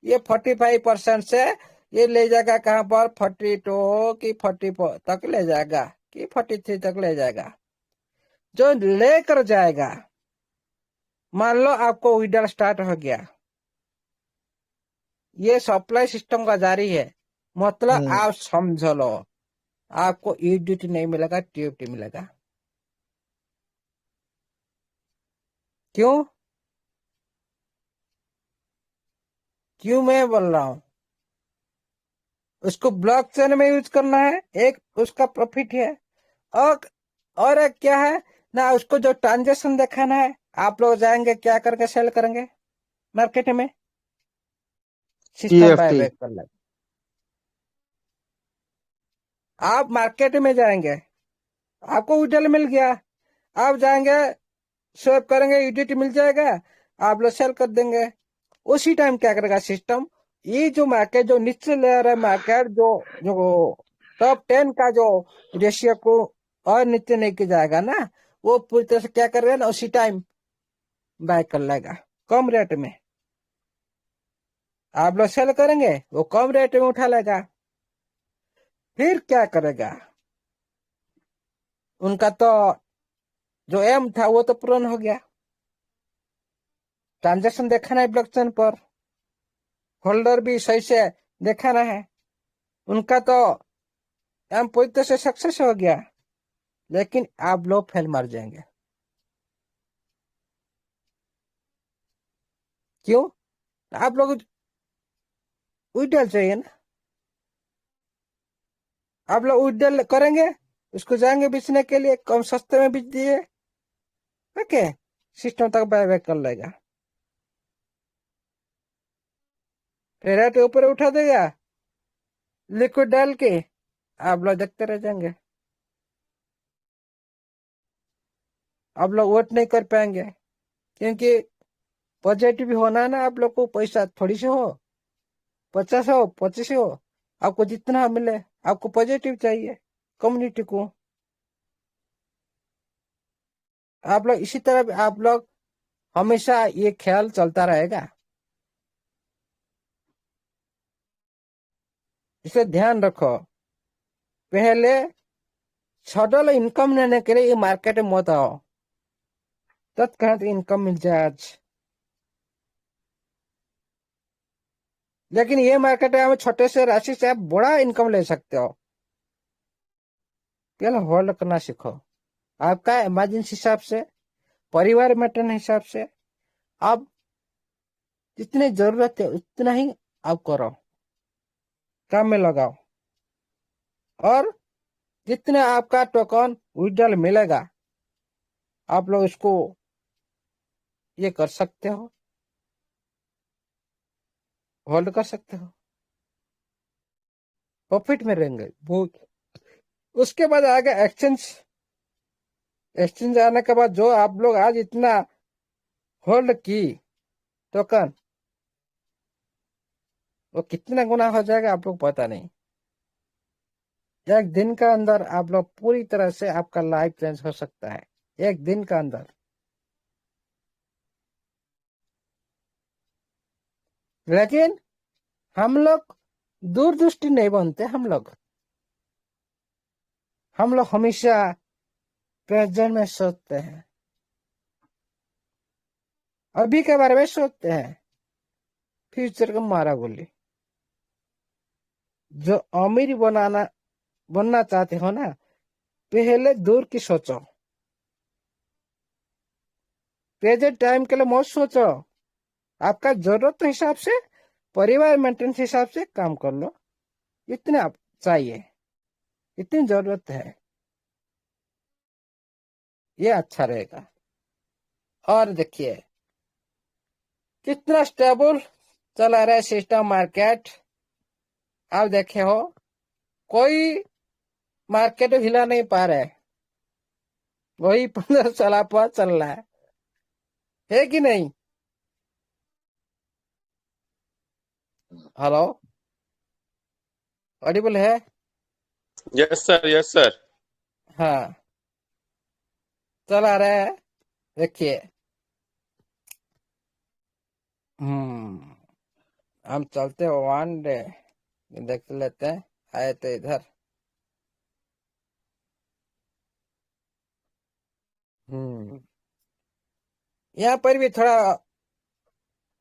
ये 45% से ये ले जाएगा कहां पर, 42 की 44 तक ले जाएगा, कि 43 तक ले जाएगा। जो लेकर जाएगा, मान लो आपको विड्रॉल स्टार्ट हो गया, ये सप्लाई सिस्टम का जारी है, मतलब आप समझ लो आपको ईडीटी नहीं मिलेगा, टीएफटी मिलेगा। क्यों क्यों मैं बोल रहा हूं, उसको ब्लॉकचेन में यूज करना है, एक उसका प्रॉफिट है, और एक क्या है ना, उसको जो ट्रांजेक्शन दिखाना है। आप लोग जाएंगे क्या करके सेल करेंगे मार्केट में, सिस्टम टीएफटी। बायबैक कर ले। आप मार्केट में जाएंगे, आपको विड्रॉल मिल गया, आप जाएंगे स्वैप करेंगे, यूटिलिटी मिल जाएगा, आप लोग सेल कर देंगे। उसी टाइम क्या करेगा सिस्टम, ये जो मार्केट जो नीचे ले रहा है, मार्केट जो जो टॉप 10 का जो रेशियो को और नीचे नहीं किया जाएगा ना, वो पूरी तरह से क्या करेगा ना, उसी टाइम बाय कर लेगा कम रेट में। आप लोग सेल करेंगे, वो कम रेट में उठा लेगा। फिर क्या करेगा, उनका तो जो एम था वो तो पूर्ण हो गया। ट्रांजेक्शन देखना है ब्लॉकचेन पर, होल्डर भी सही से देखना है। उनका तो एम पूरी तरह से सक्सेस हो गया, लेकिन आप लोग फेल मार जाएंगे। क्यों? आप लोग विड्रॉल चाहिए ना, आप लोग विड्रॉल करेंगे, उसको जाएंगे बेचने के लिए, कम सस्ते में बेच दिए, ओके, सिस्टम तक बायबैक कर लेगा, फिर रेट ऊपर उठा देगा लिक्विड डाल के, आप लोग देखते रह जाएंगे। आप लोग वोट नहीं कर पाएंगे, क्योंकि पॉजिटिव होना है ना। आप लोग को पैसा थोड़ी से हो, 50 हो 25 हो, आपको जितना मिले, आपको पॉजिटिव चाहिए कम्युनिटी को। आप लोग इसी तरह, आप लोग हमेशा ये ख्याल चलता रहेगा, इसे ध्यान रखो। पहले सडल इनकम लेने के लिए ये मार्केट में मत आओ, तत्काल इनकम मिल जाए आज। लेकिन ये मार्केट में छोटे से राशि से आप बड़ा इनकम ले सकते हो। पहले होल्ड करना सीखो, आपका इमरजेंसी हिसाब से, परिवार मेंटेन हिसाब से, आप जितनी जरूरत है उतना ही आप करो, काम में लगाओ। और जितना आपका टोकन विड्रॉल मिलेगा, आप लोग इसको ये कर सकते हो, होल्ड कर सकते हो, प्रॉफिट में रहेंगे बहुत। उसके बाद आगे एक्सचेंज, एक्सचेंज आने के बाद जो आप लोग आज इतना होल्ड की टोकन, वो कितना गुना हो जाएगा आप लोग पता नहीं। एक दिन का अंदर आप लोग पूरी तरह से आपका लाइफ चेंज हो सकता है, एक दिन का अंदर। लेकिन हम लोग दूरदृष्टि नहीं बनते, हम लोग हमेशा प्रेजेंट में सोचते हैं, अभी के बारे में सोचते हैं, फ्यूचर को मारा गोली। जो अमीर बनना चाहते हो ना, पहले दूर की सोचो, प्रेजेंट टाइम के लिए मत सोचो। आपका जरूरत के हिसाब से, परिवार मेंटेनेंस हिसाब से काम कर लो, इतने आप चाहिए, इतनी जरूरत है, ये अच्छा रहेगा। और देखिए कितना स्टेबल चला रहा है सिस्टम मार्केट। आप देखे हो, कोई मार्केट हिला नहीं पा रहा है, वही 15 साल पर चल रहा है कि नहीं? हेलो, ऑडिबल है? Yes sir, yes sir. हाँ, चला रहा है। देखिए, हम चलते वन डे देख लेते हैं, आए थे इधर। यहाँ पर भी थोड़ा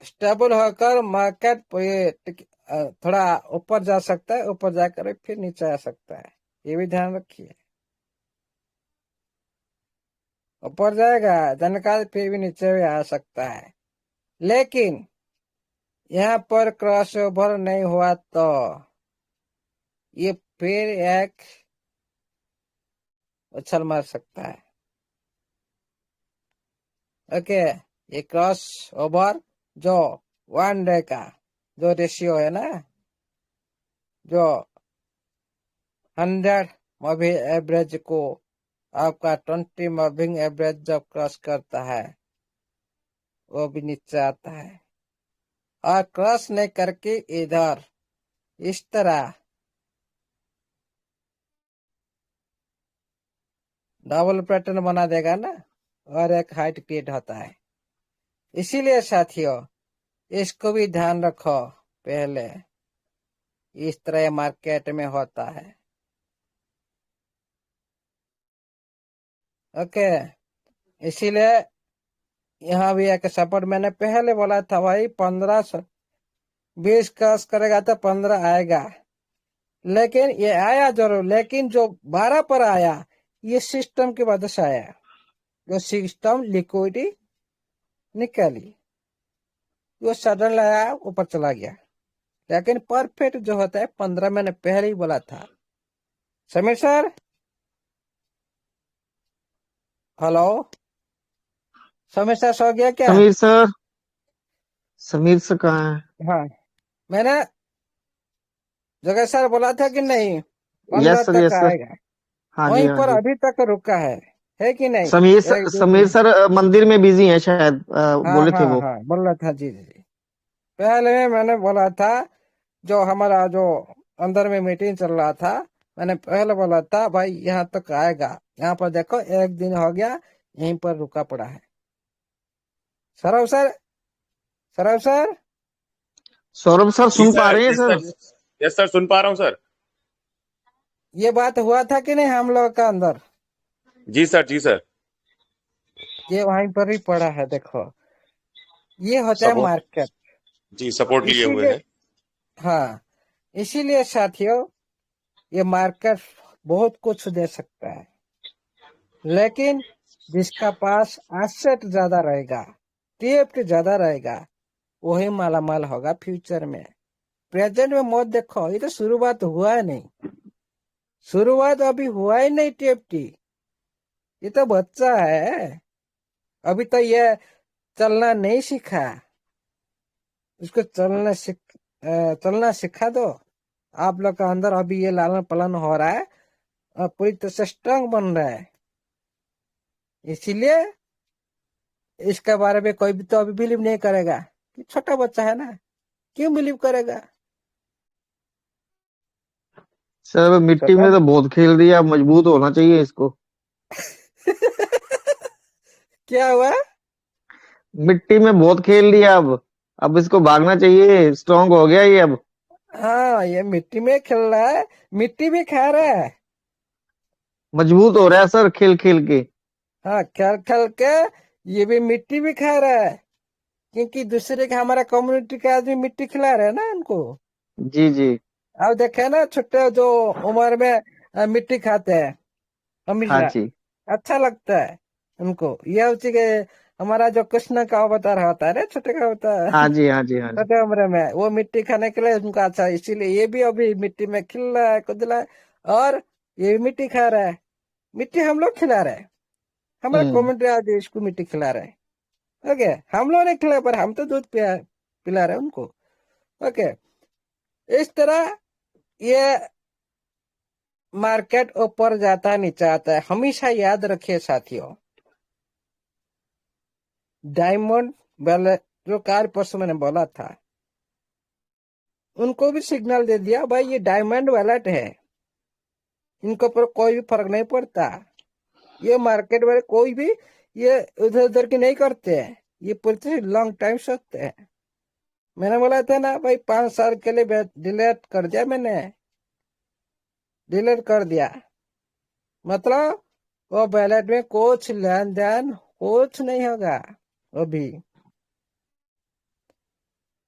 स्टेबल होकर मार्केट थोड़ा ऊपर जा सकता है, ऊपर जाकर फिर नीचे आ सकता है, ये भी ध्यान रखिए। ऊपर जाएगा जाने का, फिर भी नीचे भी आ सकता है। लेकिन यहाँ पर क्रॉस ओवर नहीं हुआ तो ये फिर एक उछल मार सकता है। ओके, ये क्रॉस ओवर जो वन डे का जो रेशियो है ना, जो 100 मूविंग एवरेज को आपका 20 मूविंग एवरेज जब क्रॉस करता है, वो भी नीचे आता है। और क्रॉस नहीं करके इधर इस तरह डबल पैटर्न बना देगा ना, और एक हाइट क्रिएट होता है। इसीलिए साथियों, इसको भी ध्यान रखो, पहले इस तरह मार्केट में होता है। ओके, इसीलिए यहाँ भी एक सपोर्ट मैंने पहले बोला था भाई 15-20 क्रॉस करेगा तो 15 आएगा, लेकिन ये आया जरूर, लेकिन जो 12 पर आया ये सिस्टम की वजह से आया। जो सिस्टम लिक्विडिटी निकाली वो सडन आया, ऊपर चला गया। लेकिन परफेक्ट जो होता है 15 मैंने पहले ही बोला था। Sameer sir, hello Sameer sir so गया क्या? समीर सर कहाँ है? हाँ, मैंने जगह सर बोला था कि नहीं 15 यस सर, तक यस सर। आएगा, हाँ जी, वहीं हाँ पर जी। अभी तक रुका है कि नहीं? समीर सर मंदिर में बिजी हैं शायद, हाँ बोले थे हाँ वो। हाँ, बोल रहा था। जी जी जी, पहले में मैंने बोला था, जो हमारा जो अंदर में मीटिंग चल रहा था, मैंने पहले बोला था भाई यहाँ तक आएगा। यहाँ पर देखो 1 दिन हो गया यहीं पर रुका पड़ा है। Saurabh sir, Saurabh sir, Saurabh sir ji सुन पा सर, रहे हैं yes sir? Sir, yes sir, सुन पा रहा हूँ सर। ये बात हुआ था कि नहीं हम लोग का अंदर? जी सर, जी सर। ये वहीं पर ही पड़ा है, देखो ये होता है सपोर्ट, मार्केट। जी सपोर्ट लिए हुए इसीलिए, हैं। हाँ, इसीलिए साथियों ये मार्केट बहुत कुछ दे सकता है, लेकिन जिसका पास एसेट ज्यादा रहेगा, टीएफटी ज्यादा रहेगा, वही मालामाल होगा फ्यूचर में। प्रेजेंट में मत देखो, ये तो शुरुआत हुआ है नहीं, शुरुआत अभी हुआ ही नहीं टीएफटी, ये तो बच्चा है, अभी तो ये चलना नहीं सीखा। इसको चलना सिखा दो। आप लोग का अंदर अभी ये लालन पालन हो रहा है और पूरी तरह से स्ट्रांग बन रहा है। इसीलिए इसके बारे में कोई भी तो अभी बिलीव नहीं करेगा कि छोटा बच्चा है ना, क्यों बिलीव करेगा? सर मिट्टी छोटा में तो बहुत खेल दिया, मजबूत होना चाहिए इसको। क्या हुआ? मिट्टी में बहुत खेल लिया, अब इसको भागना चाहिए, स्ट्रांग हो गया ये अब। हाँ, ये मिट्टी में खेल रहा है, मिट्टी भी खा रहा है। मजबूत हो रहा है सर, खेल खेल के। हाँ, खेल खेल के ये भी मिट्टी भी खा रहा है, क्योंकि दूसरे के हमारा कम्युनिटी के आदमी मिट्टी खिला रहे हैं ना उनको। जी जी। अब देखे ना, छोटे जो उम्र में मिट्टी खाते हैं हाँ हमेशा, जी, अच्छा लगता है उनको। ये होती कि हमारा जो कृष्ण का अवतार होता है ना, छोटे का होता है हाँ जी, हाँ जी, हाँ जी। छोटे उम्र में वो मिट्टी खाने के लिए उनको अच्छा, इसीलिए ये भी अभी मिट्टी में खिल रहा है, कूद रहा है, और ये भी मिट्टी खा रहा है। मिट्टी हम लोग खिला रहे हैं, हमारा हम्म। कम्युनिटी आज इसको मिट्टी खिला रहे हैं। ओके, हम लोग नहीं खिला, पर हम तो दूध पिला रहे हैं उनको। ओके, इस तरह ये मार्केट ऊपर जाता नीचे आता है। हमेशा याद रखिए साथियों, डायमंड वाले जो कार परसों मैंने बोला था, उनको भी सिग्नल दे दिया भाई ये डायमंड वैलेट है, इनको पर कोई भी फर्क नहीं पड़ता। ये मार्केट वाले कोई भी ये उधर उधर की नहीं करते हैं, ये पूरी लॉन्ग टाइम सोचते हैं। मैंने बोला था ना भाई 5 साल के लिए डिलीट कर दिया, मैंने डिलीट कर दिया, मतलब वो वैलेट में कुछ लेन देन कुछ नहीं होगा अभी।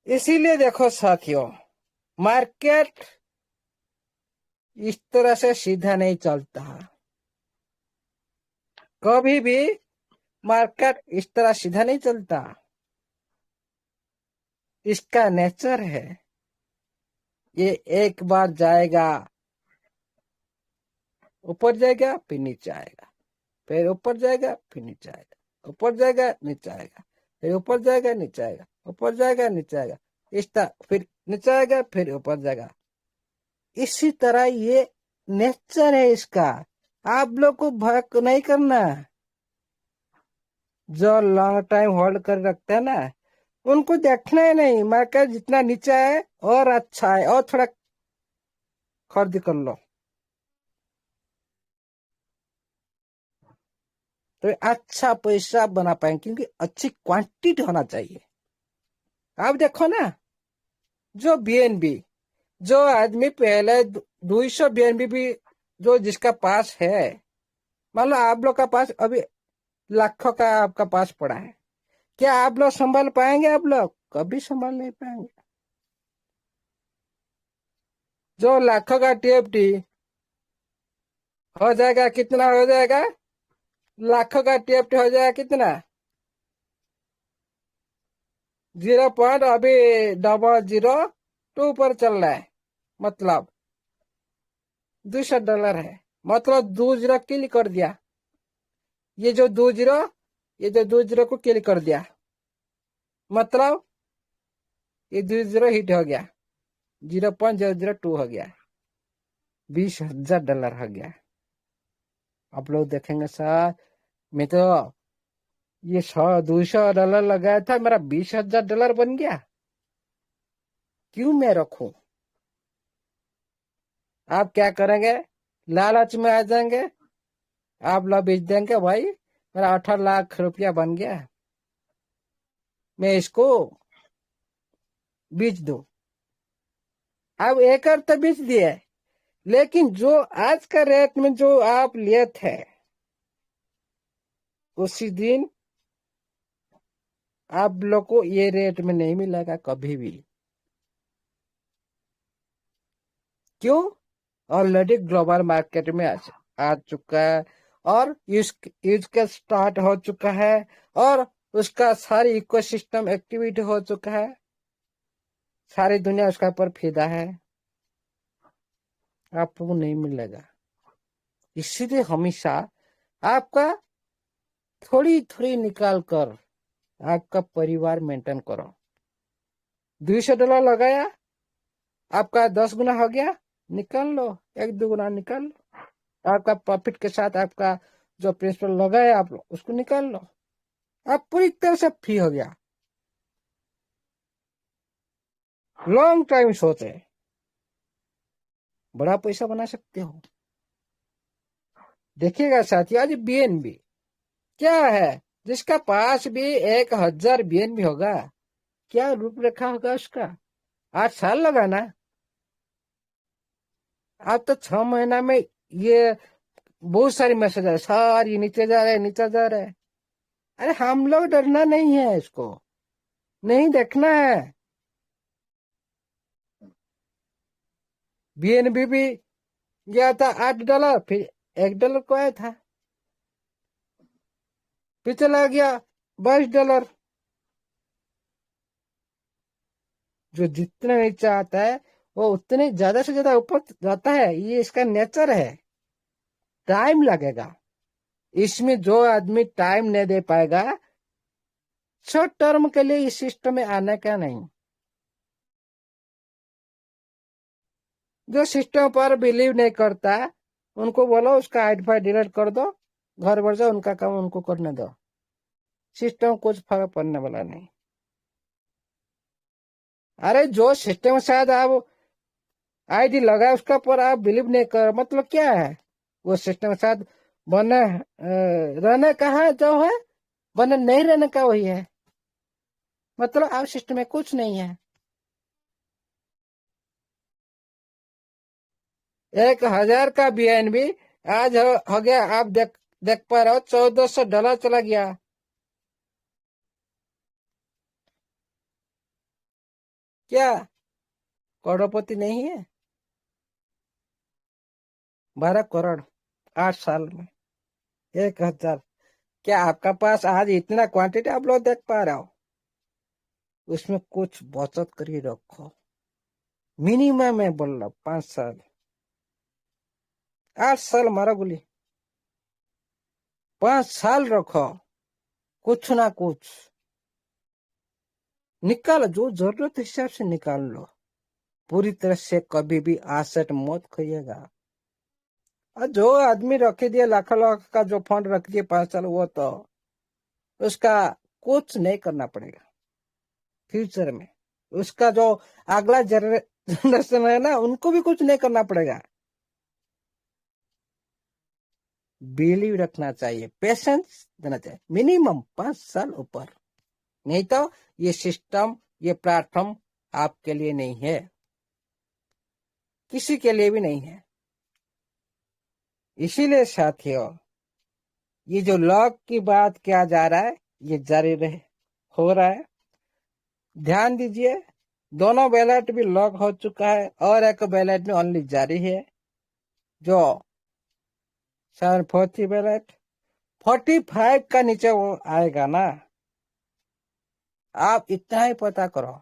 इसीलिए देखो साथियों, मार्केट इस तरह से सीधा नहीं चलता, कभी भी मार्केट इस तरह सीधा नहीं चलता। इसका नेचर है, ये एक बार जाएगा, ऊपर जाएगा फिर नीचे आएगा, फिर ऊपर जाएगा फिर नीचे आएगा, ऊपर जाएगा नीचे आएगा, फिर ऊपर जाएगा नीचे आएगा, ऊपर जाएगा नीचे आएगा, इस तरह फिर नीचे आएगा फिर ऊपर जाएगा। इसी तरह ये नेचर है इसका। आप लोग को भय नहीं करना। जो लॉन्ग टाइम होल्ड कर रखते हैं ना, उनको देखना ही नहीं, मार्केट जितना नीचे है और अच्छा है और थोड़ा खरीद कर लो, तो अच्छा पैसा बना पाएंगे, क्योंकि अच्छी क्वांटिटी होना चाहिए। आप देखो ना, जो बीएनबी, जो आदमी पहले 200 बीएनबी भी जो जिसका पास है, मान लो आप लोग का पास अभी लाखों का आपका पास पड़ा है। क्या आप लोग संभाल पाएंगे? आप लोग कभी संभाल नहीं पाएंगे। जो लाखों का टीएफटी हो जाएगा, कितना हो जाएगा? लाखों का टीएफटी हो जाएगा कितना? 0. अभी $0.02 पर चल रहा है, मतलब $200 है। मतलब 2 0 किल कर दिया। ये जो 2 0 को किल कर दिया, मतलब ये 2 0 हिट हो गया, 0.002 हो गया, $20,000 हो गया। आप लोग देखेंगे सर, मैं तो ये $200 लगाया था, मेरा $20,000 बन गया। क्यों मैं रखूं? आप क्या करेंगे? लालच में आ जाएंगे, आप लोग बेच देंगे। भाई मेरा 18 लाख रुपया बन गया, मैं इसको बेच दूं। अब 1 तो बेच दिए, लेकिन जो आज का रेट में जो आप लिए थे, उसी दिन आप लोग को ये रेट में नहीं मिलेगा कभी भी। क्यों? ऑलरेडी ग्लोबल मार्केट में आ चुका है, और यूज का स्टार्ट हो चुका है, और उसका सारी इकोसिस्टम एक्टिविटी हो चुका है, सारी दुनिया उसका पर फिदा है। आपको नहीं मिलेगा। इसीलिए हमेशा आपका थोड़ी थोड़ी निकाल कर आपका परिवार मेंटेन करो। $200 लगाया, आपका 10 गुना हो गया, निकाल लो, 1-2 गुना निकाल लो। आपका प्रॉफिट के साथ आपका जो प्रिंसिपल लगाया आप उसको निकाल लो। आप पूरी तरह से फ्री हो गया। लॉन्ग टाइम सोचे, बड़ा पैसा बना सकते हो। देखिएगा साथियों, आज बीएनबी क्या है, जिसका पास भी 1,000 बीएनबी होगा, क्या रूपरेखा होगा उसका? 8 साल लगा ना। आप तो 6 महीना में ये बहुत सारी मैसेज आ रहे, सर ये नीचे जा रहे, नीचे जा रहे। अरे हम लोग डरना नहीं है, इसको नहीं देखना है। बीएनबी भी गया था $8, फिर $1 को आया था, फिर चला गया $22। जो जितना नीचे आता है वो उतने ज्यादा से ज्यादा ऊपर जाता है, ये इसका नेचर है। टाइम लगेगा इसमें। जो आदमी टाइम नहीं दे पाएगा, शॉर्ट टर्म के लिए इस सिस्टम में आने का नहीं। जो सिस्टम पर बिलीव नहीं करता, उनको बोलो उसका आइडेंटिफाई डिलीट कर दो, घर बढ़ जाओ, उनका काम उनको करने दो। सिस्टम कुछ फर्क पड़ने वाला नहीं। अरे जो सिस्टम शायद आप आईडी लगा उसका पर आप बिलीव नहीं कर, मतलब क्या है? वो सिस्टम शायद बने रहने का है, जो है बने नहीं रहने का वही है। मतलब आप सिस्टम में कुछ नहीं है। 1,000 का बीएनबी आज हो गया, आप देख पा रहे हो, $1,400 चला गया। क्या करोड़पति नहीं है? 12 करोड़ 8 साल में 1,000। क्या आपका पास आज इतना क्वांटिटी आप लोग देख पा रहे हो? उसमें कुछ बचत करके रखो। मिनिमम मैं बोल रहा हूं 5 साल 8 साल मारा गोली, 5 साल रखो, कुछ ना कुछ निकालो, जो जरूरत हिसाब से निकाल लो। पूरी तरह से कभी भी एसेट मत खोइएगा। और जो आदमी रखे दिए लाखों लाख का जो फंड रख दिए 5 साल, वो तो उसका कुछ नहीं करना पड़ेगा फ्यूचर में। उसका जो अगला जनरेशन है ना, उनको भी कुछ नहीं करना पड़ेगा। बिलीव रखना चाहिए, पेशेंस देना चाहिए, मिनिमम 5 साल ऊपर। नहीं तो ये सिस्टम, ये प्लेटफॉर्म आपके लिए नहीं है, किसी के लिए भी नहीं है। इसीलिए साथियों, ये जो लॉक की बात किया जा रहा है ये जारी रहे हो रहा है। ध्यान दीजिए, दोनों बैलेट भी लॉक हो चुका है और एक बैलेट में ओनली जारी है, जो 743 बैलेट 45 का नीचे वो आएगा ना। आप इतना ही पता करो,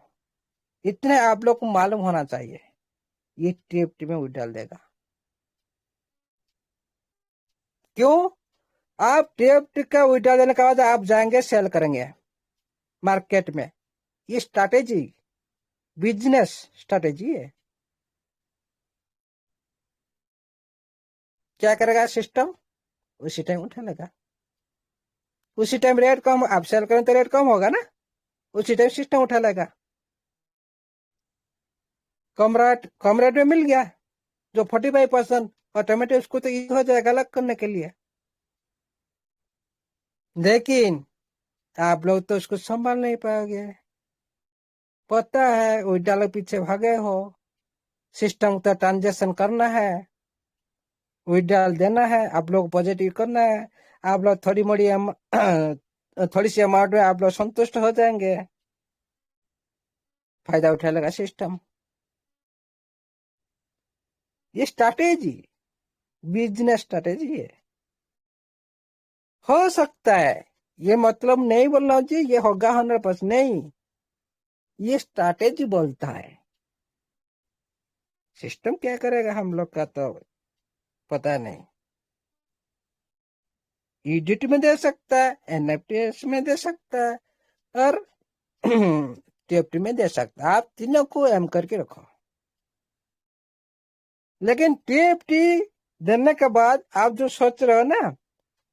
इतने आप लोग को मालूम होना चाहिए, ये टीएफटी में उछाल देगा। क्यों? आप टीएफटी का उछाल देने के बाद आप जाएंगे सेल करेंगे मार्केट में। ये स्ट्रैटेजी, बिजनेस स्ट्रैटेजी है। क्या करेगा सिस्टम? उसी टाइम उठा लेगा, उसी टाइम रेट कम, आप सेल करें तो रेट कम होगा ना, उसी टाइम सिस्टम उठा लेगा। कम रेट में मिल गया जो 45%, ऑटोमेटिक उसको तो ये हो जाएगा अलग करने के लिए। लेकिन आप लोग तो उसको संभाल नहीं पाओगे। पता है विड्रॉल पीछे भागे हो, सिस्टम का ट्रांजेक्शन करना है, विड्रॉल देना है, आप लोग पॉजिटिव करना है। आप लोग थोड़ी सी अमाउंट में आप लोग संतुष्ट हो जाएंगे, फायदा उठा लेगा सिस्टम। ये स्ट्रैटेजी, बिजनेस स्ट्रैटेजी है। हो सकता है, ये मतलब नहीं बोलना चाहिए ये होगा 100% नहीं, ये स्ट्रैटेजी बोलता है। सिस्टम क्या करेगा हम लोग का तो पता नहीं। ईडिट में दे सकता है, एनएफटी में दे सकता है और टीएफटी में दे सकता है। आप तीनों को एम करके रखो। लेकिन टीएफटी देने के बाद आप जो सोच रहे हो ना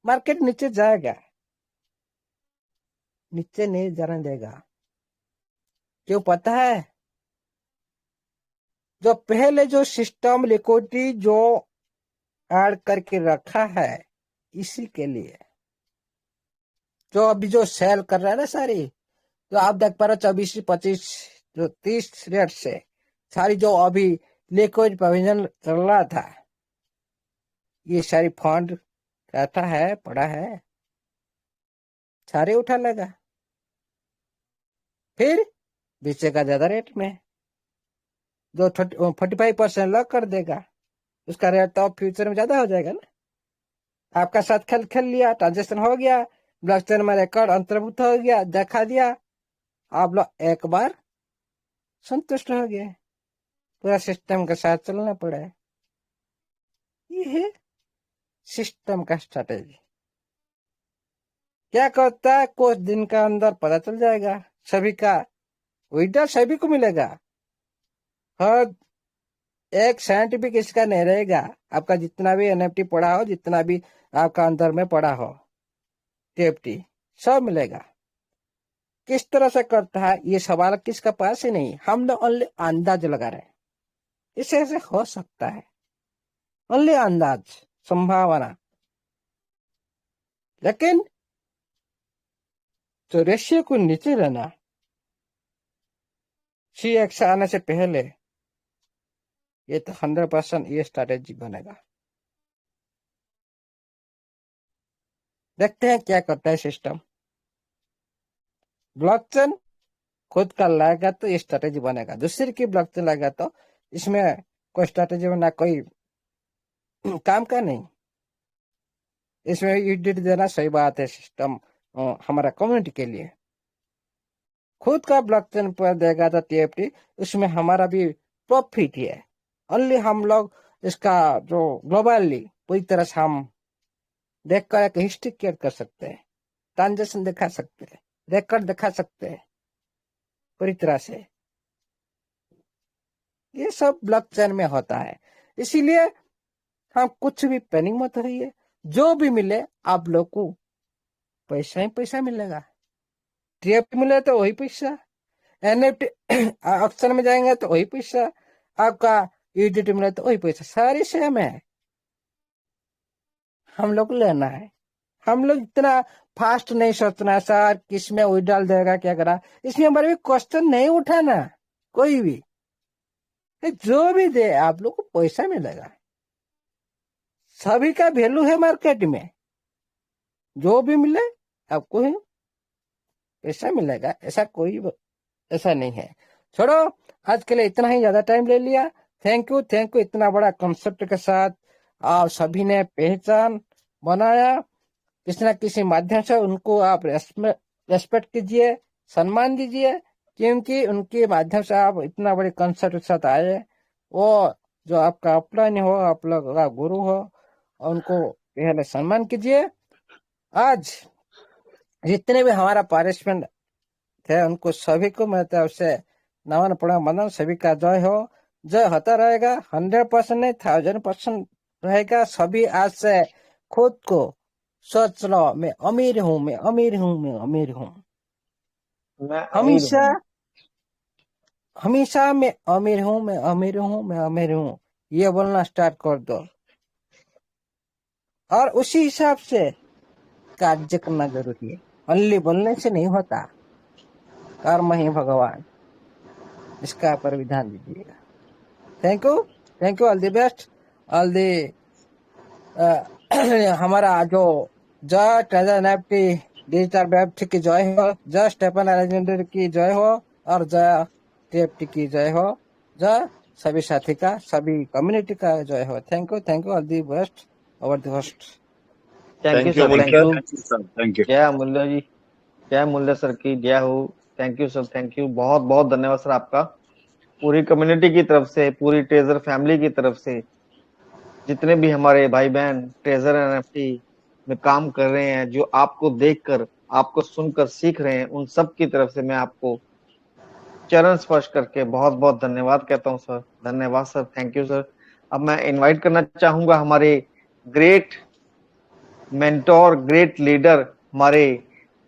मार्केट नीचे जाएगा, नीचे नहीं जाने देगा। क्यों पता है? जो पहले जो सिस्टम लिक्विडिटी जो ऐड करके रखा है इसी के लिए, जो अभी जो सेल कर रहा है ना सारी, जो आप देख पा रहे हो 24 25 जो 30 रेट से सारी जो अभी लिक्विड प्रोविजन चल रहा था, ये सारी फंड रहता है पड़ा है, सारे उठा लेगा, फिर बेचेगा ज्यादा रेट में, जो 45% लॉक कर देगा, उसका रेट तो फ्यूचर में ज्यादा हो जाएगा ना। आपका साथ खेल लिया, ट्रांजेक्शन हो गया, ब्लॉकचेन में रिकॉर्ड अंतर्भुक्त हो गया, दिखा दिया, आप लोग एक बार संतुष्ट हो गए, पूरा सिस्टम के साथ चलना पड़ा है। ये है सिस्टम का स्ट्रैटेजी। क्या करता है, कुछ दिन का अंदर पता चल जाएगा सभी का, विड्रॉल सभी को मिलेगा। हर एक साइंटिफिक इसका नहीं रहेगा। आपका जितना भी एनएफटी पड़ा हो, जितना भी आपका अंदर में पड़ा हो टीएफटी, सब मिलेगा। किस तरह से करता है ये सवाल किसका पास ही नहीं, हम लोग ओनली अंदाज लगा रहे हैं इसे ऐसे हो सकता है, ओनली अंदाज, संभावना। लेकिन तो रेशियो को नीचे रहना, CX आने से पहले, ये तो 100% ये स्ट्रैटेजी बनेगा। देखते हैं क्या करता है सिस्टम। ब्लॉकचेन खुद का लाएगा तो ये स्ट्रैटेजी बनेगा, दूसरे की ब्लॉकचेन लाएगा तो इसमें कोई स्ट्रैटेजी बना कोई काम का नहीं। इसमें एडिट देना सही बात है, सिस्टम हमारा कम्युनिटी के लिए। खुद का ब्लॉकचेन पर देगा तो टीएफटी, उसमें हमारा भी प्रॉफिट है। ओनली हम लोग इसका जो ग्लोबली पूरी तरह से हम देख कर एक हिस्ट्री क्रिएट कर सकते हैं, ट्रांजेक्शन दिखा सकते हैं, रिकॉर्ड दिखा सकते हैं पूरी तरह से। ये सब ब्लॉकचेन में होता है, इसीलिए हम कुछ भी पैनिक मत रहिए, जो भी मिले आप लोग को पैसा ही पैसा मिलेगा। टीएफटी मिले तो वही पैसा, एनएफटी ऑप्शन में जाएंगे तो वही पैसा, आपका यूडिटी मिले तो वही पैसा, सारी सेम है। हम लोग लेना है, हम लोग इतना फास्ट नहीं सोचना सर किस में विड्रॉल देगा क्या करा, इसमें हमारे भी क्वेश्चन नहीं उठाना। कोई भी जो भी दे आप लोग को पैसा मिलेगा, सभी का वैल्यू है मार्केट में। जो भी मिले आपको ही पैसा मिलेगा, ऐसा कोई ऐसा नहीं है। छोड़ो, आज के लिए इतना ही, ज्यादा टाइम ले लिया। थैंक यू इतना बड़ा कॉन्सेप्ट के साथ आप सभी ने पहचान बनाया। किसी न किसी माध्यम से उनको आप रेस्पेक्ट कीजिए, सम्मान दीजिए, क्योंकि उनके माध्यम से आप इतना बड़े कॉन्सेप्ट के साथ आए। वो जो आपका अपलाइन हो, आप लोग का गुरु हो, उनको पहले सम्मान कीजिए। आज जितने भी हमारा पार्टिसिपेंट थे उनको सभी को मैं तरफ से नमन प्रणाम वंदन। सभी का जय हो, जय होता रहेगा। 100% नहीं, 1000% रहेगा। सभी आज से खुद को सोच लो, मैं अमीर हूँ, मैं अमीर हूँ, मैं अमीर हूँ। मैं अमीर हमेशा हूँ। हमेशा मैं अमीर हूँ, मैं अमीर हूँ, मैं अमीर हूँ, ये बोलना स्टार्ट कर दो और उसी हिसाब से कार्य करना जरूरी है। ओनली बोलने से नहीं होता, कर्म ही भगवान, इसका पर विधान दीजिएगा। Thank you all the best. All the हमारा जो जय ट्रेजर नेफ्टी डिजिटल वेब की जय हो, जय स्टेफन अलेक्जेंडर की जय हो और जय टीएफटी की जय हो, जय सभी साथी का, सभी कम्युनिटी का जय हो। Thank you all the best over the host. Thank you thank you sir, Amulya thank you. Sir, sir thank you. जय अमूल्य जी, जय अमूल्य सर की जय हो। Thank you sir, thank you, बहुत बहुत धन्यवाद सर आपका। पूरी कम्युनिटी की तरफ से, पूरी ट्रेजर फैमिली की तरफ से, जितने भी हमारे भाई बहन ट्रेजर एनएफटी में काम कर रहे हैं, जो आपको देखकर, आपको सुनकर सीख रहे हैं, उन सब की तरफ से मैं आपको चरण स्पर्श करके बहुत बहुत धन्यवाद कहता हूं सर। धन्यवाद सर, थैंक यू सर। अब मैं इनवाइट करना चाहूंगा हमारे ग्रेट मेंटोर, ग्रेट लीडर, हमारे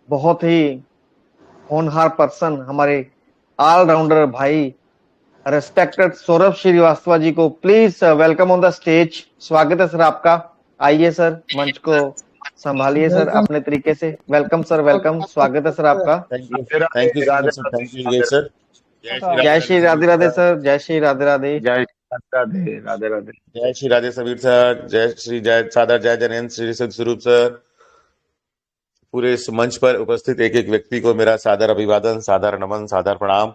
बहुत ही होनहार पर्सन, हमारे ऑलराउंडर भाई रेस्पेक्टेड सौरभ श्रीवास्तव जी को please welcome on the stage. स्वागत है सर आपका। आइए सर, मंच को संभालिए सर अपने तरीके से। वेलकम सर, वेलकम, स्वागत है सर आपका। Thank you sir, thank you sir. जय श्री राधे राधे सर, जय श्री राधे राधे। जय राधे राधे राधे। जय श्री राधे सबीर सर, जय सादर जय जनेन्द्र श्री सिद्ध स्वरूप सर। पूरे इस मंच पर उपस्थित एक एक व्यक्ति को मेरा सादर अभिवादन, सादर नमन, सादर प्रणाम।